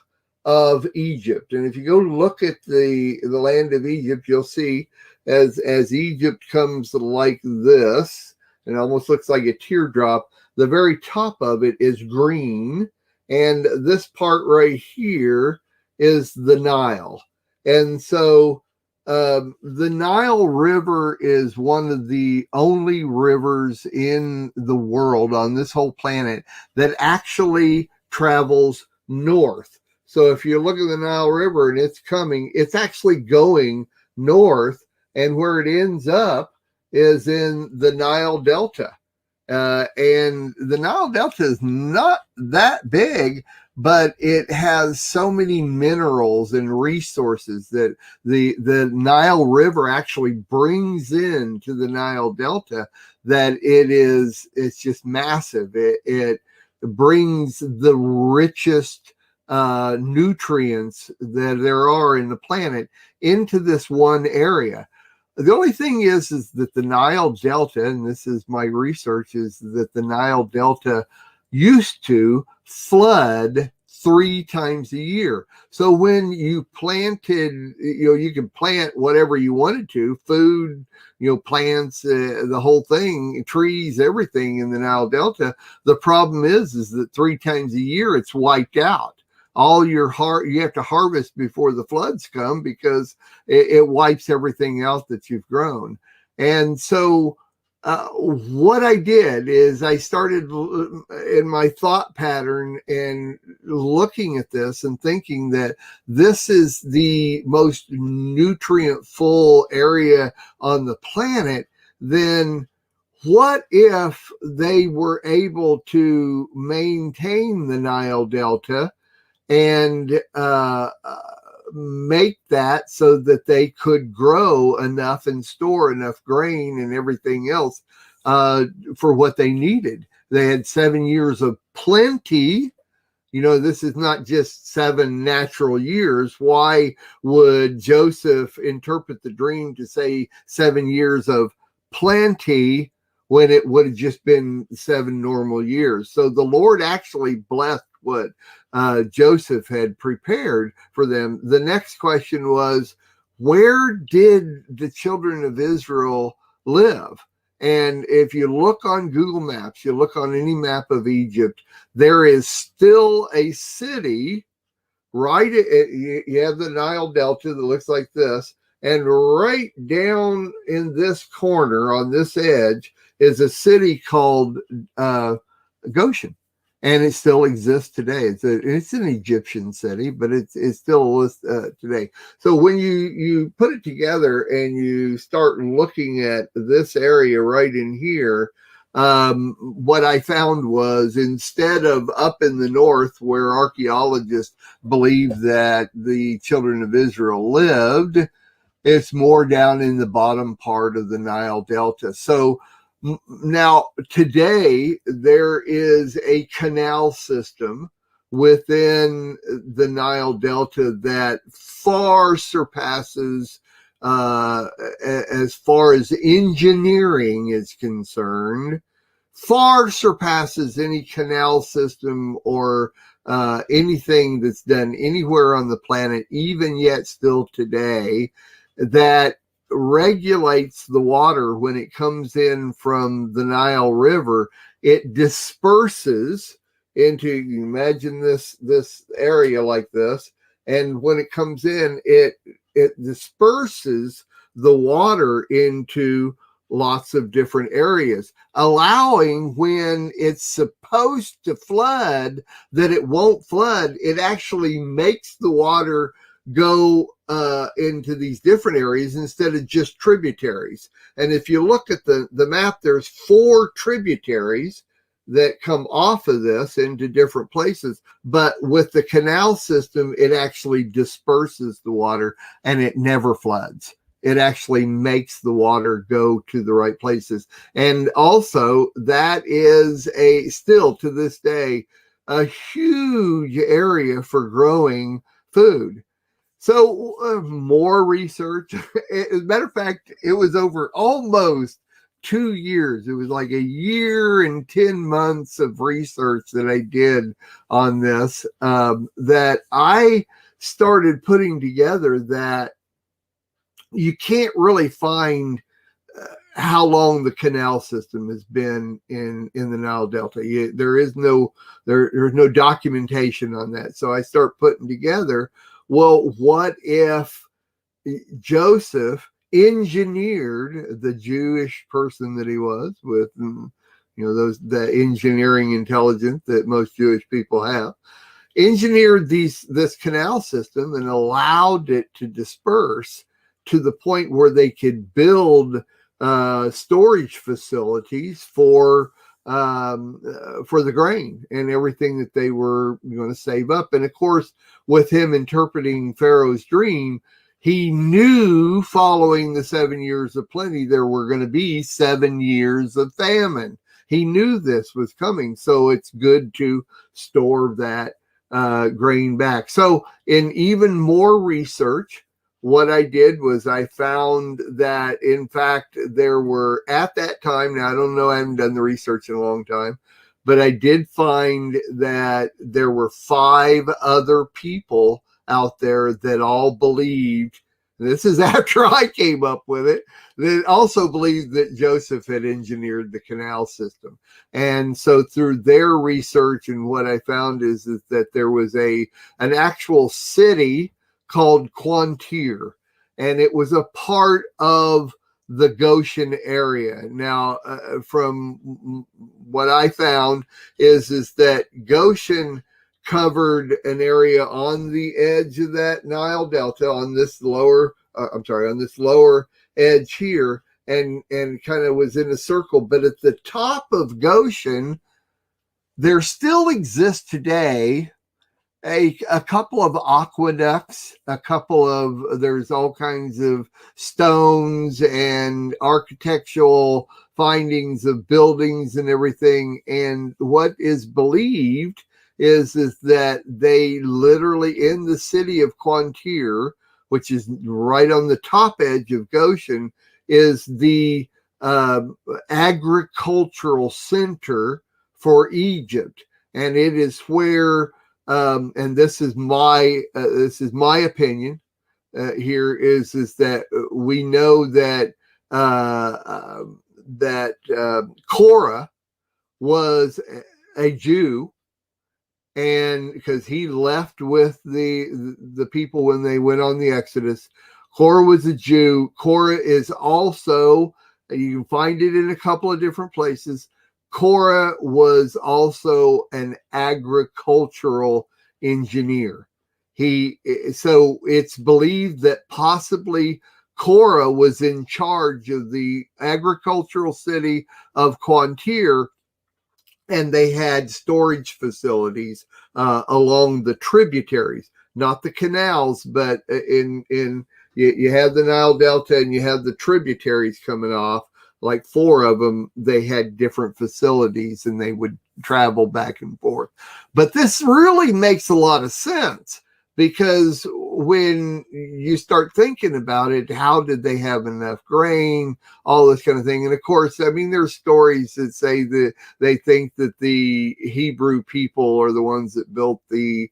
of Egypt. And if you go look at the land of Egypt, you'll see as Egypt comes like this, and it almost looks like a teardrop, the very top of it is green. And this part right here is the Nile. And so the Nile River is one of the only rivers in the world, on this whole planet, that actually travels north. So if you look at the Nile River and it's actually going north, and where it ends up is in the Nile Delta. And the Nile Delta is not that big, but it has so many minerals and resources that the Nile River actually brings into the Nile Delta, that it's just massive. It brings the richest nutrients that there are in the planet into this one area. The only thing is that the Nile Delta, and this is my research, is that the Nile Delta used to flood 3 times a year. So when you planted, you could plant whatever you wanted to, food, plants, the whole thing, trees, everything in the Nile Delta. The problem is that 3 times a year it's wiped out. All you have to harvest before the floods come, because it wipes everything out that you've grown. And so what I did is I started in my thought pattern and looking at this and thinking that this is the most nutrient full area on the planet. Then what if they were able to maintain the Nile Delta and make that so that they could grow enough and store enough grain and everything else for what they needed? They had 7 years of plenty. This is not just 7 natural years. Why would Joseph interpret the dream to say 7 years of plenty when it would have just been 7 normal years? So the Lord actually blessed what Joseph had prepared for them. The next question was, where did the children of Israel live? And if you look on Google Maps, you look on any map of Egypt, there is still a city right you have the Nile Delta that looks like this, and right down in this corner on this edge is a city called Goshen. And it still exists today. It's an Egyptian city, but it's still today. So when you put it together and you start looking at this area right in here, what I found was, instead of up in the north where archaeologists believe that the children of Israel lived, it's more down in the bottom part of the Nile Delta. So Now, today, there is a canal system within the Nile Delta that far surpasses, as far as engineering is concerned, far surpasses any canal system or anything that's done anywhere on the planet, even yet still today, that regulates the water when it comes in from the Nile River. It disperses into, you imagine this area like this, and when it comes in, it disperses the water into lots of different areas, allowing when it's supposed to flood that it won't flood. It actually makes the water go into these different areas instead of just tributaries. And if you look at the map, there's 4 tributaries that come off of this into different places. But with the canal system, it actually disperses the water and it never floods. It actually makes the water go to the right places. And also, that is still to this day, a huge area for growing food. So more research. As a matter of fact, it was over almost 2 years. It was like a year and 10 months of research that I did on this, that I started putting together, that you can't really find how long the canal system has been in the Nile Delta. There's no documentation on that. So I start putting together, well, what if Joseph engineered, the Jewish person that he was, with the engineering intelligence that most Jewish people have, engineered this canal system and allowed it to disperse to the point where they could build storage facilities for the grain and everything that they were going to save up. And of course, with him interpreting Pharaoh's dream, he knew following the 7 years of plenty, there were going to be 7 years of famine. He knew this was coming. So it's good to store that grain back. So in even more research, what I did was I found that, in fact, there were, at that time, now I don't know, I haven't done the research in a long time, but I did find that there were 5 other people out there that all believed, this is after I came up with it, that also believed that Joseph had engineered the canal system. And so through their research, and what I found is that there was an actual city called Quantir, and it was a part of the Goshen area. Now, from what I found is that Goshen covered an area on the edge of that Nile Delta, on this lower edge here, and kind of was in a circle. But at the top of Goshen, there still exists today a couple of aqueducts, there's all kinds of stones and architectural findings of buildings and everything. And what is believed is that they literally, in the city of Quantir, which is right on the top edge of Goshen, is the agricultural center for Egypt. And it is where, and this is my opinion here, is that we know that Korah was a Jew, and because he left with the people when they went on the Exodus. Korah was a Jew. Korah is also, you can find it in a couple of different places, Korah was also an agricultural engineer. So it's believed that possibly Korah was in charge of the agricultural city of Quantir, and they had storage facilities along the tributaries, not the canals, but you have the Nile Delta and you have the tributaries coming off like 4 of them, they had different facilities and they would travel back and forth. But this really makes a lot of sense, because when you start thinking about it, how did they have enough grain, all this kind of thing? And of course, I mean, there's stories that say that they think that the Hebrew people are the ones that built the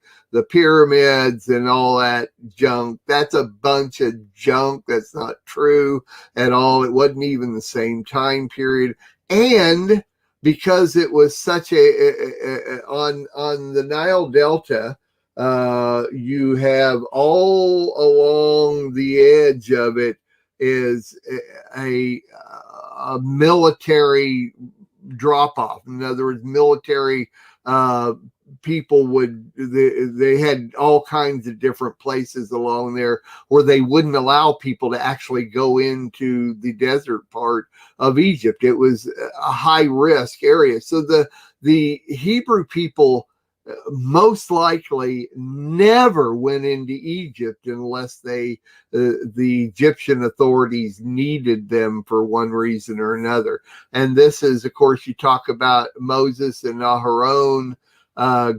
pyramids and all that junk. That's a bunch of junk. That's not true at all. It wasn't even the same time period. And because it was such on the Nile Delta, you have all along the edge of it is a military drop off. In other words, military people they had all kinds of different places along there where they wouldn't allow people to actually go into the desert part of Egypt. It was a high risk area. So the Hebrew people most likely never went into Egypt unless the Egyptian authorities needed them for one reason or another. And this is, of course, you talk about Moses and Aharon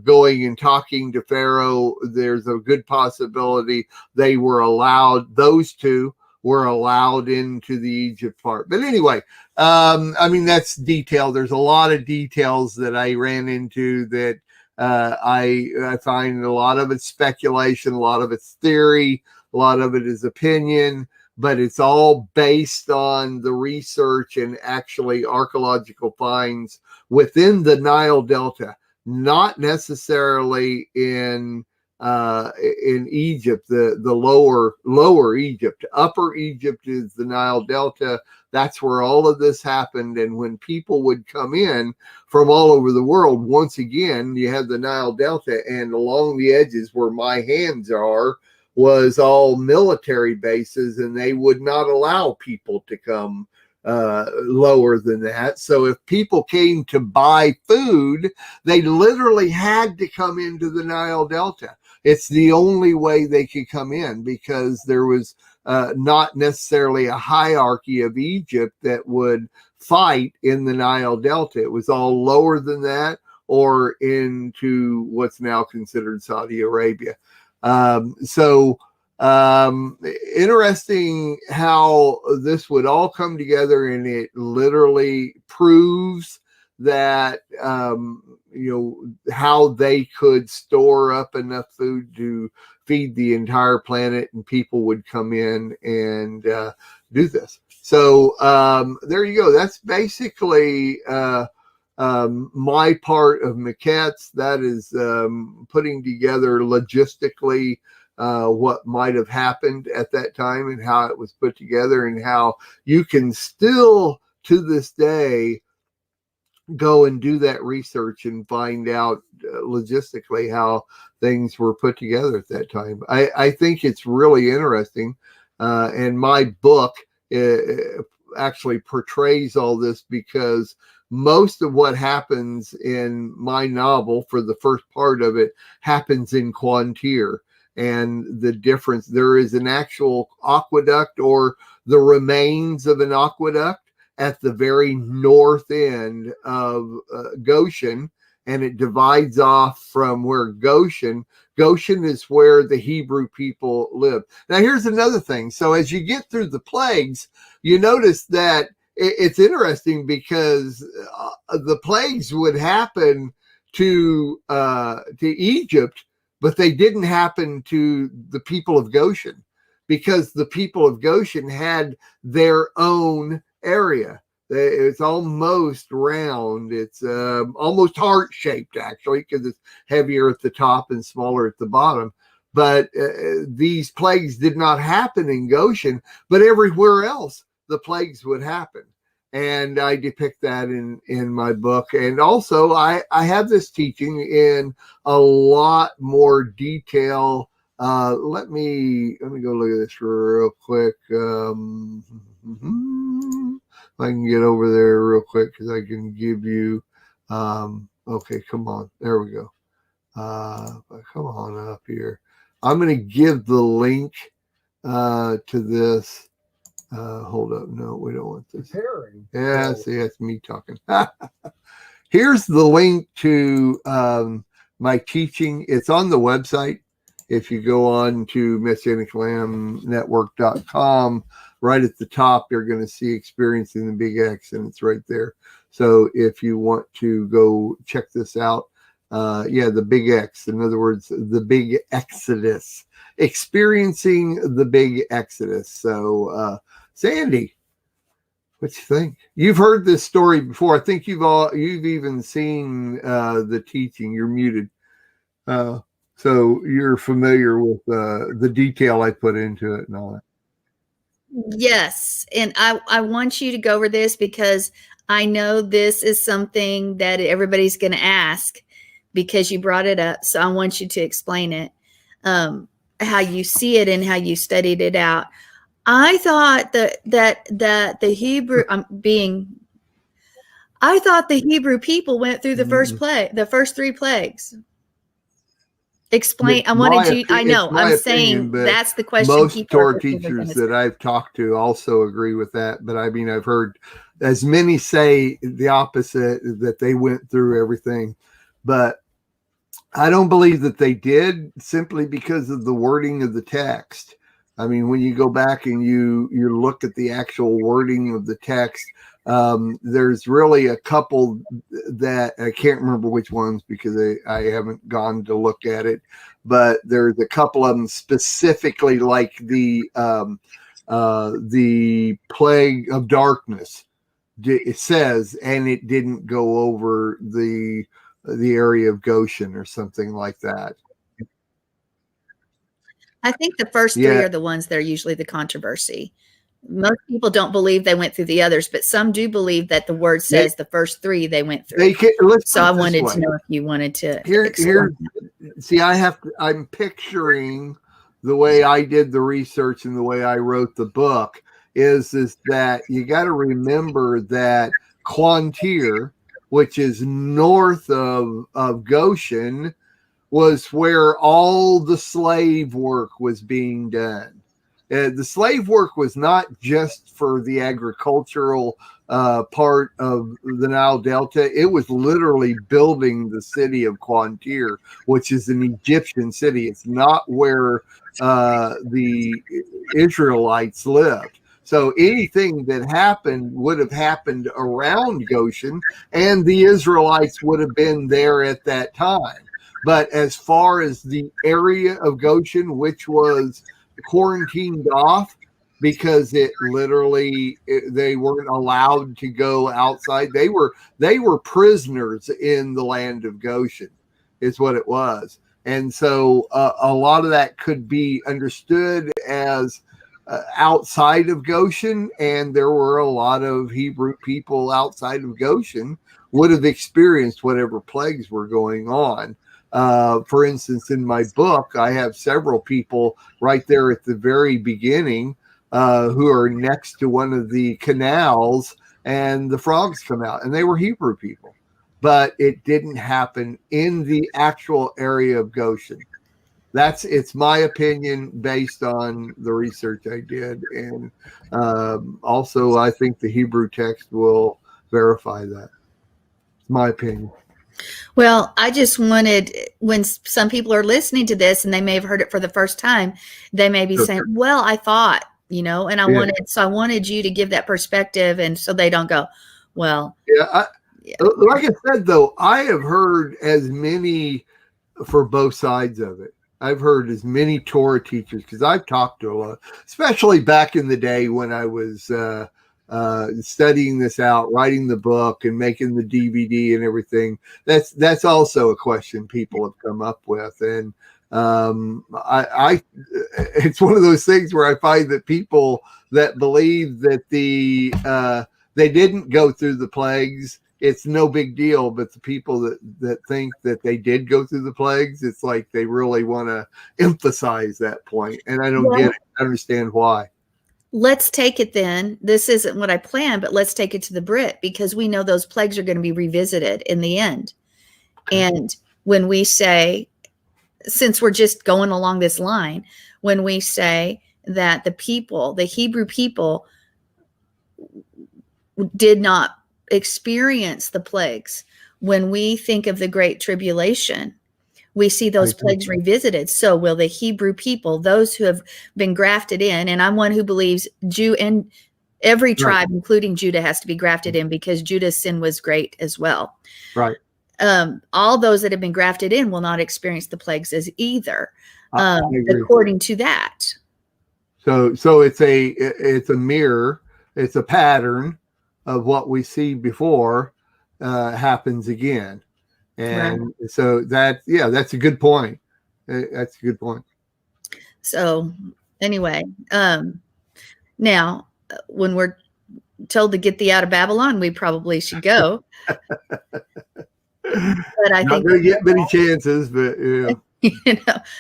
going and talking to Pharaoh. There's a good possibility they were allowed, those two were allowed into the Egypt part. But anyway, I mean, that's detail. There's a lot of details that I ran into that I find a lot of it's speculation, a lot of it's theory, a lot of it is opinion, but it's all based on the research and actually archaeological finds within the Nile Delta, not necessarily in Egypt, the lower Egypt. Upper Egypt is the Nile Delta. That's where all of this happened. And when people would come in from all over the world, once again, you have the Nile Delta, and along the edges where my hands are was all military bases, and they would not allow people to come lower than that. So if people came to buy food, they literally had to come into the Nile Delta. It's the only way they could come in, because there was not necessarily a hierarchy of Egypt that would fight in the Nile Delta. It was all lower than that, or into what's now considered Saudi Arabia. Interesting how this would all come together, and it literally proves that how they could store up enough food to feed the entire planet, and people would come in and do this. So there you go. That's basically my part of maquettes. That is putting together logistically what might have happened at that time and how it was put together, and how you can still to this day go and do that research and find out logistically how things were put together at that time. I think it's really interesting. And my book actually portrays all this, because most of what happens in my novel, for the first part of it, happens in Quantier. And the difference, there is an actual aqueduct, or the remains of an aqueduct, at the very north end of Goshen, and it divides off from where Goshen is where the Hebrew people lived. Now, here's another thing. So as you get through the plagues, you notice that it's interesting, because the plagues would happen to Egypt, but they didn't happen to the people of Goshen, because the people of Goshen had their own area. It's almost round. It's almost heart-shaped, actually, because it's heavier at the top and smaller at the bottom. But these plagues did not happen in Goshen, but everywhere else the plagues would happen. And I depict that in my book. And also, I have this teaching in a lot more detail. Let me go look at this real quick. I can get over there real quick, because I can give you, okay, come on. There we go. Come on up here. I'm going to give the link to this Hold up. No, we don't want this. Preparing. Yeah, see, that's me talking. Here's the link to my teaching. It's on the website. If you go on to MessianicLambNetwork.com, right at the top, you're going to see Experiencing the Big X, and it's right there. So if you want to go check this out, the Big X, in other words, the Big Exodus, Experiencing the Big Exodus. So, Sandi, what you think? You've heard this story before. I think you've even seen the teaching. You're muted. So you're familiar with the detail I put into it and all that. Yes. And I want you to go over this because I know this is something that everybody's going to ask because you brought it up. So I want you to explain it, how you see it and how you studied it out. I thought that the Hebrew I thought the Hebrew people went through the first plague, the first 3 plagues. Explain. I wanted you. I know. I'm saying that's the question. Most Torah teachers that I've talked to also agree with that. But I mean, I've heard as many say the opposite, that they went through everything. But I don't believe that they did, simply because of the wording of the text. I mean, when you go back and you look at the actual wording of the text, there's really a couple that I can't remember which ones because I haven't gone to look at it, but there's a couple of them specifically, like the plague of darkness. It says, and it didn't go over the area of Goshen or something like that. I think the first 3 are the ones that are usually the controversy. Most people don't believe they went through the others, but some do believe that the word says the first 3 they went through. So I wanted to know if you wanted to. I'm picturing the way I did the research and the way I wrote the book is that you got to remember that Quantir, which is north of Goshen, was where all the slave work was being done. The slave work was not just for the agricultural part of the Nile Delta. It was literally building the city of Quantir, which is an Egyptian city. It's not where the Israelites lived. So anything that happened would have happened around Goshen, and the Israelites would have been there at that time. But as far as the area of Goshen, which was quarantined off because they weren't allowed to go outside. They were prisoners in the land of Goshen, is what it was. And so a lot of that could be understood as outside of Goshen, and there were a lot of Hebrew people outside of Goshen would have experienced whatever plagues were going on. For instance, in my book, I have several people right there at the very beginning who are next to one of the canals, and the frogs come out, and they were Hebrew people. But it didn't happen in the actual area of Goshen. It's my opinion based on the research I did. And also, I think the Hebrew text will verify that. It's my opinion. Well, I just wanted, when some people are listening to this and they may have heard it for the first time, they may be saying, well, I thought, and I wanted you to give that perspective, and so they don't go, well. Like I said, though, I have heard as many for both sides of it. I've heard as many Torah teachers, because I've talked to a lot, especially back in the day when I was studying this out, writing the book and making the DVD and everything. That's also a question people have come up with. And it's one of those things where I find that people that believe that they didn't go through the plagues, it's no big deal. But the people that think that they did go through the plagues, it's like they really want to emphasize that point. And I don't get it. I understand why. Let's take it then. This isn't what I planned, but let's take it to the Brit, because we know those plagues are going to be revisited in the end. And when we say, since we're just going along this line, when we say that the Hebrew people did not experience the plagues. When we think of the Great Tribulation, we see those plagues revisited. So will the Hebrew people, those who have been grafted in, and I'm one who believes Jew and every tribe, including Judah, has to be grafted in because Judah's sin was great as well. Right. All those that have been grafted in will not experience the plagues as either, according to that. So it's a mirror, it's a pattern of what we see before happens again. And so that's a good point. That's a good point. So anyway, now when we're told to get thee out of Babylon, we probably should go. But I think not going to get many chances, but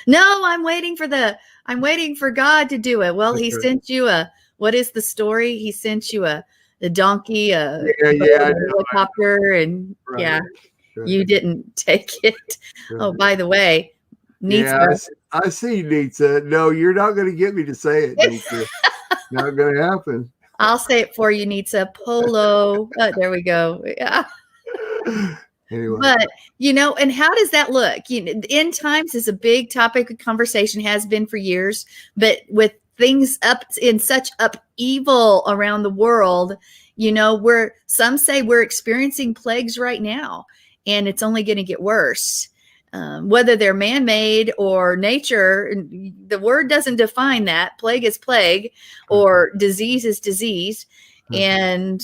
no, I'm waiting for God to do it. Well, he sent you what is the story? He sent you a donkey, a helicopter, and you didn't take it. Oh, by the way, Nitsa. I see, Nitsa. No, you're not going to get me to say it, Nitsa. Not going to happen. I'll say it for you, Nitsa. Polo. There we go. Yeah. Anyway. But, and how does that look? End times is a big topic of conversation, has been for years, but with things up in such upheaval around the world, where some say we're experiencing plagues right now, and it's only going to get worse. Whether they're man-made or nature, the word doesn't define that. Plague is plague, or disease is disease. And,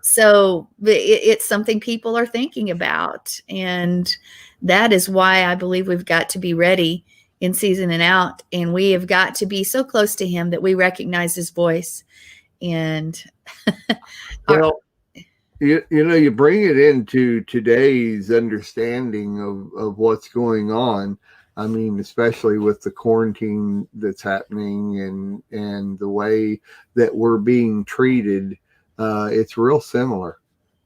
so it's something people are thinking about. And that is why I believe we've got to be ready in season and out. And we have got to be so close to him that we recognize his voice. And you bring it into today's understanding of what's going on. I mean, especially with the quarantine that's happening and the way that we're being treated. It's real similar,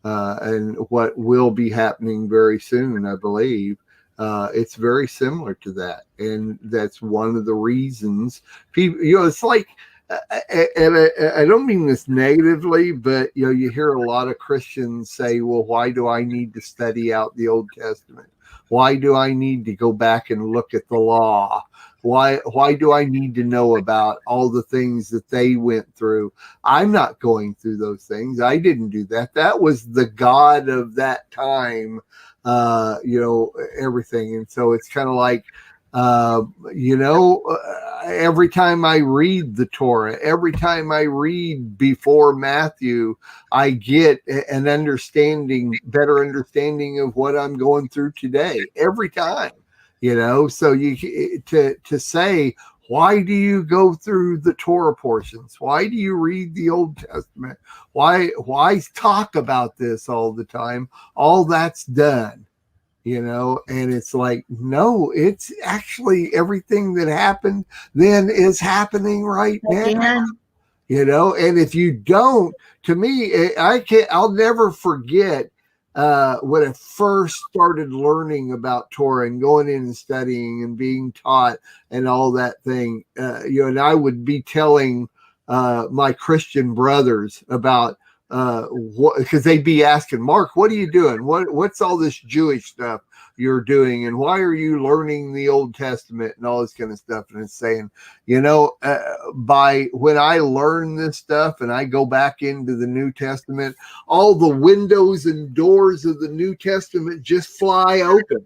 and what will be happening very soon, I believe, it's very similar to that, and that's one of the reasons people. It's like, and I don't mean this negatively, but you hear a lot of Christians say, "Well, why do I need to study out the Old Testament? Why do I need to go back and look at the law? Why do I need to know about all the things that they went through? I'm not going through those things. I didn't do that. That was the God of that time, everything." And so it's kind of like, every time I read the Torah, every time I read before Matthew, I get an better understanding of what I'm going through today. Every time. So to say, why do you go through the Torah portions? Why do you read the Old Testament? Why talk about this all the time? All that's done, and it's like, no, it's actually everything that happened then is happening right now. And if you don't, to me, I'll never forget when I first started learning about Torah and going in and studying and being taught and all that thing, and I would be telling my Christian brothers about because they'd be asking, "Mark, what are you doing? What's all this Jewish stuff you're doing, and why are you learning the Old Testament and all this kind of stuff?" And it's saying, by when I learn this stuff and I go back into the New Testament, all the windows and doors of the New Testament just fly open.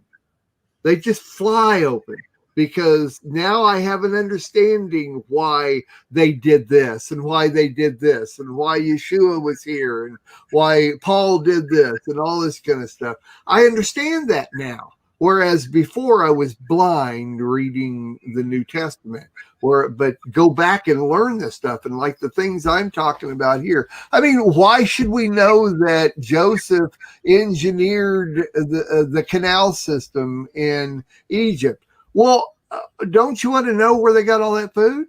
They just fly open. Because now I have an understanding why they did this and why they did this and why Yeshua was here and why Paul did this and all this kind of stuff. I understand that now. Whereas before I was blind reading the New Testament. But go back and learn this stuff, and like the things I'm talking about here. I mean, why should we know that Joseph engineered the canal system in Egypt? Well, don't you want to know where they got all that food?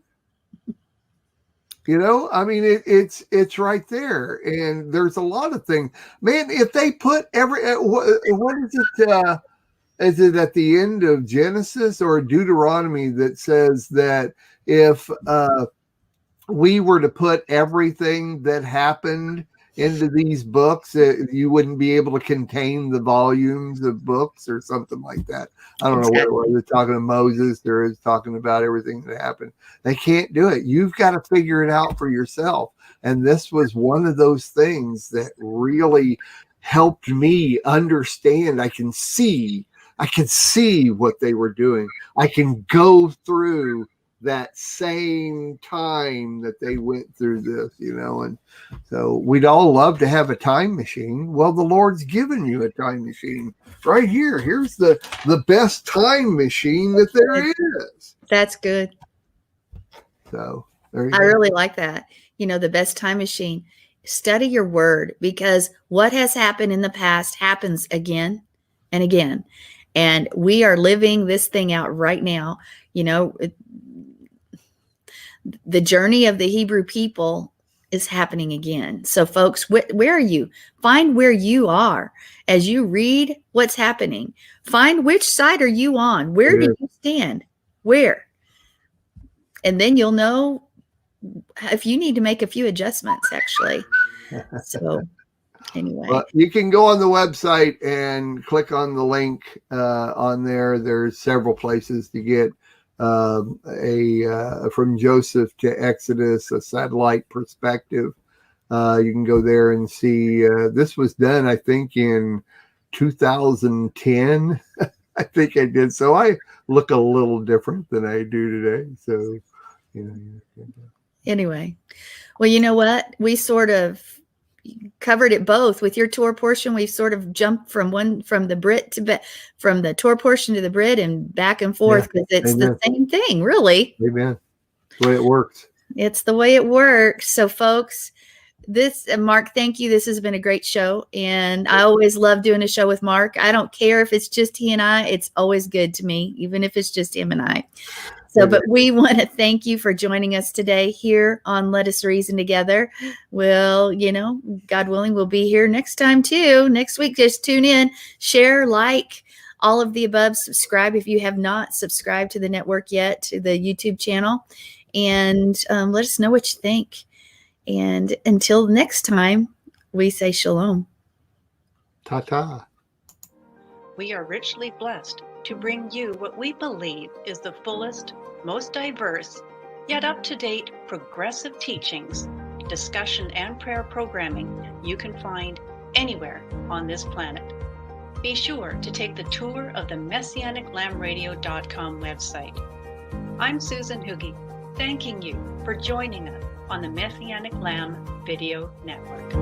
I mean, it's right there, and there's a lot of things. Man, if they put what is it? Is it at the end of Genesis or Deuteronomy that says that if we were to put everything that happened into these books, you wouldn't be able to contain the volumes of books or something like that. I don't know what it was. They're talking to Moses. They're talking about everything that happened. They can't do it. You've got to figure it out for yourself. And this was one of those things that really helped me understand. I can see what they were doing. I can go through that same time that they went through this, and so we'd all love to have a time machine. Well, the Lord's given you a time machine right here. Here's the best time machine that there is. That's good. So I really like that. The best time machine. Study your word, because what has happened in the past happens again and again. And we are living this thing out right now. The journey of the Hebrew people is happening again. So folks, where are you? Find where you are as you read what's happening. Find which side are you on? Where do you stand? Where? And then you'll know if you need to make a few adjustments, actually. So anyway. Well, you can go on the website and click on the link on there. There's several places to get from Joseph to Exodus, a satellite perspective. You can go there and see. This was done, I think, in 2010. I think I did. So I look a little different than I do today. So, Anyway, well, you know what? We sort of covered it both with your Torah portion. We've sort of jumped from the Torah portion to the Brit and back and forth, because it's the same thing, really. Amen. The way it works. It's the way it works. So folks, Mark, thank you. This has been a great show. And I always love doing a show with Mark. I don't care if it's just he and I, it's always good to me, even if it's just him and I. So, but we want to thank you for joining us today here on Let Us Reason Together. Well, God willing, we'll be here next time too. Next week, just tune in, share, like, all of the above. Subscribe if you have not subscribed to the network yet, to the YouTube channel, and let us know what you think. And until next time, we say shalom. Ta-ta. We are richly blessed to bring you what we believe is the fullest, most diverse, yet up-to-date progressive teachings, discussion, and prayer programming you can find anywhere on this planet. Be sure to take the tour of the MessianicLambRadio.com website. I'm Susan Hoogie, thanking you for joining us on the Messianic Lamb Video Network.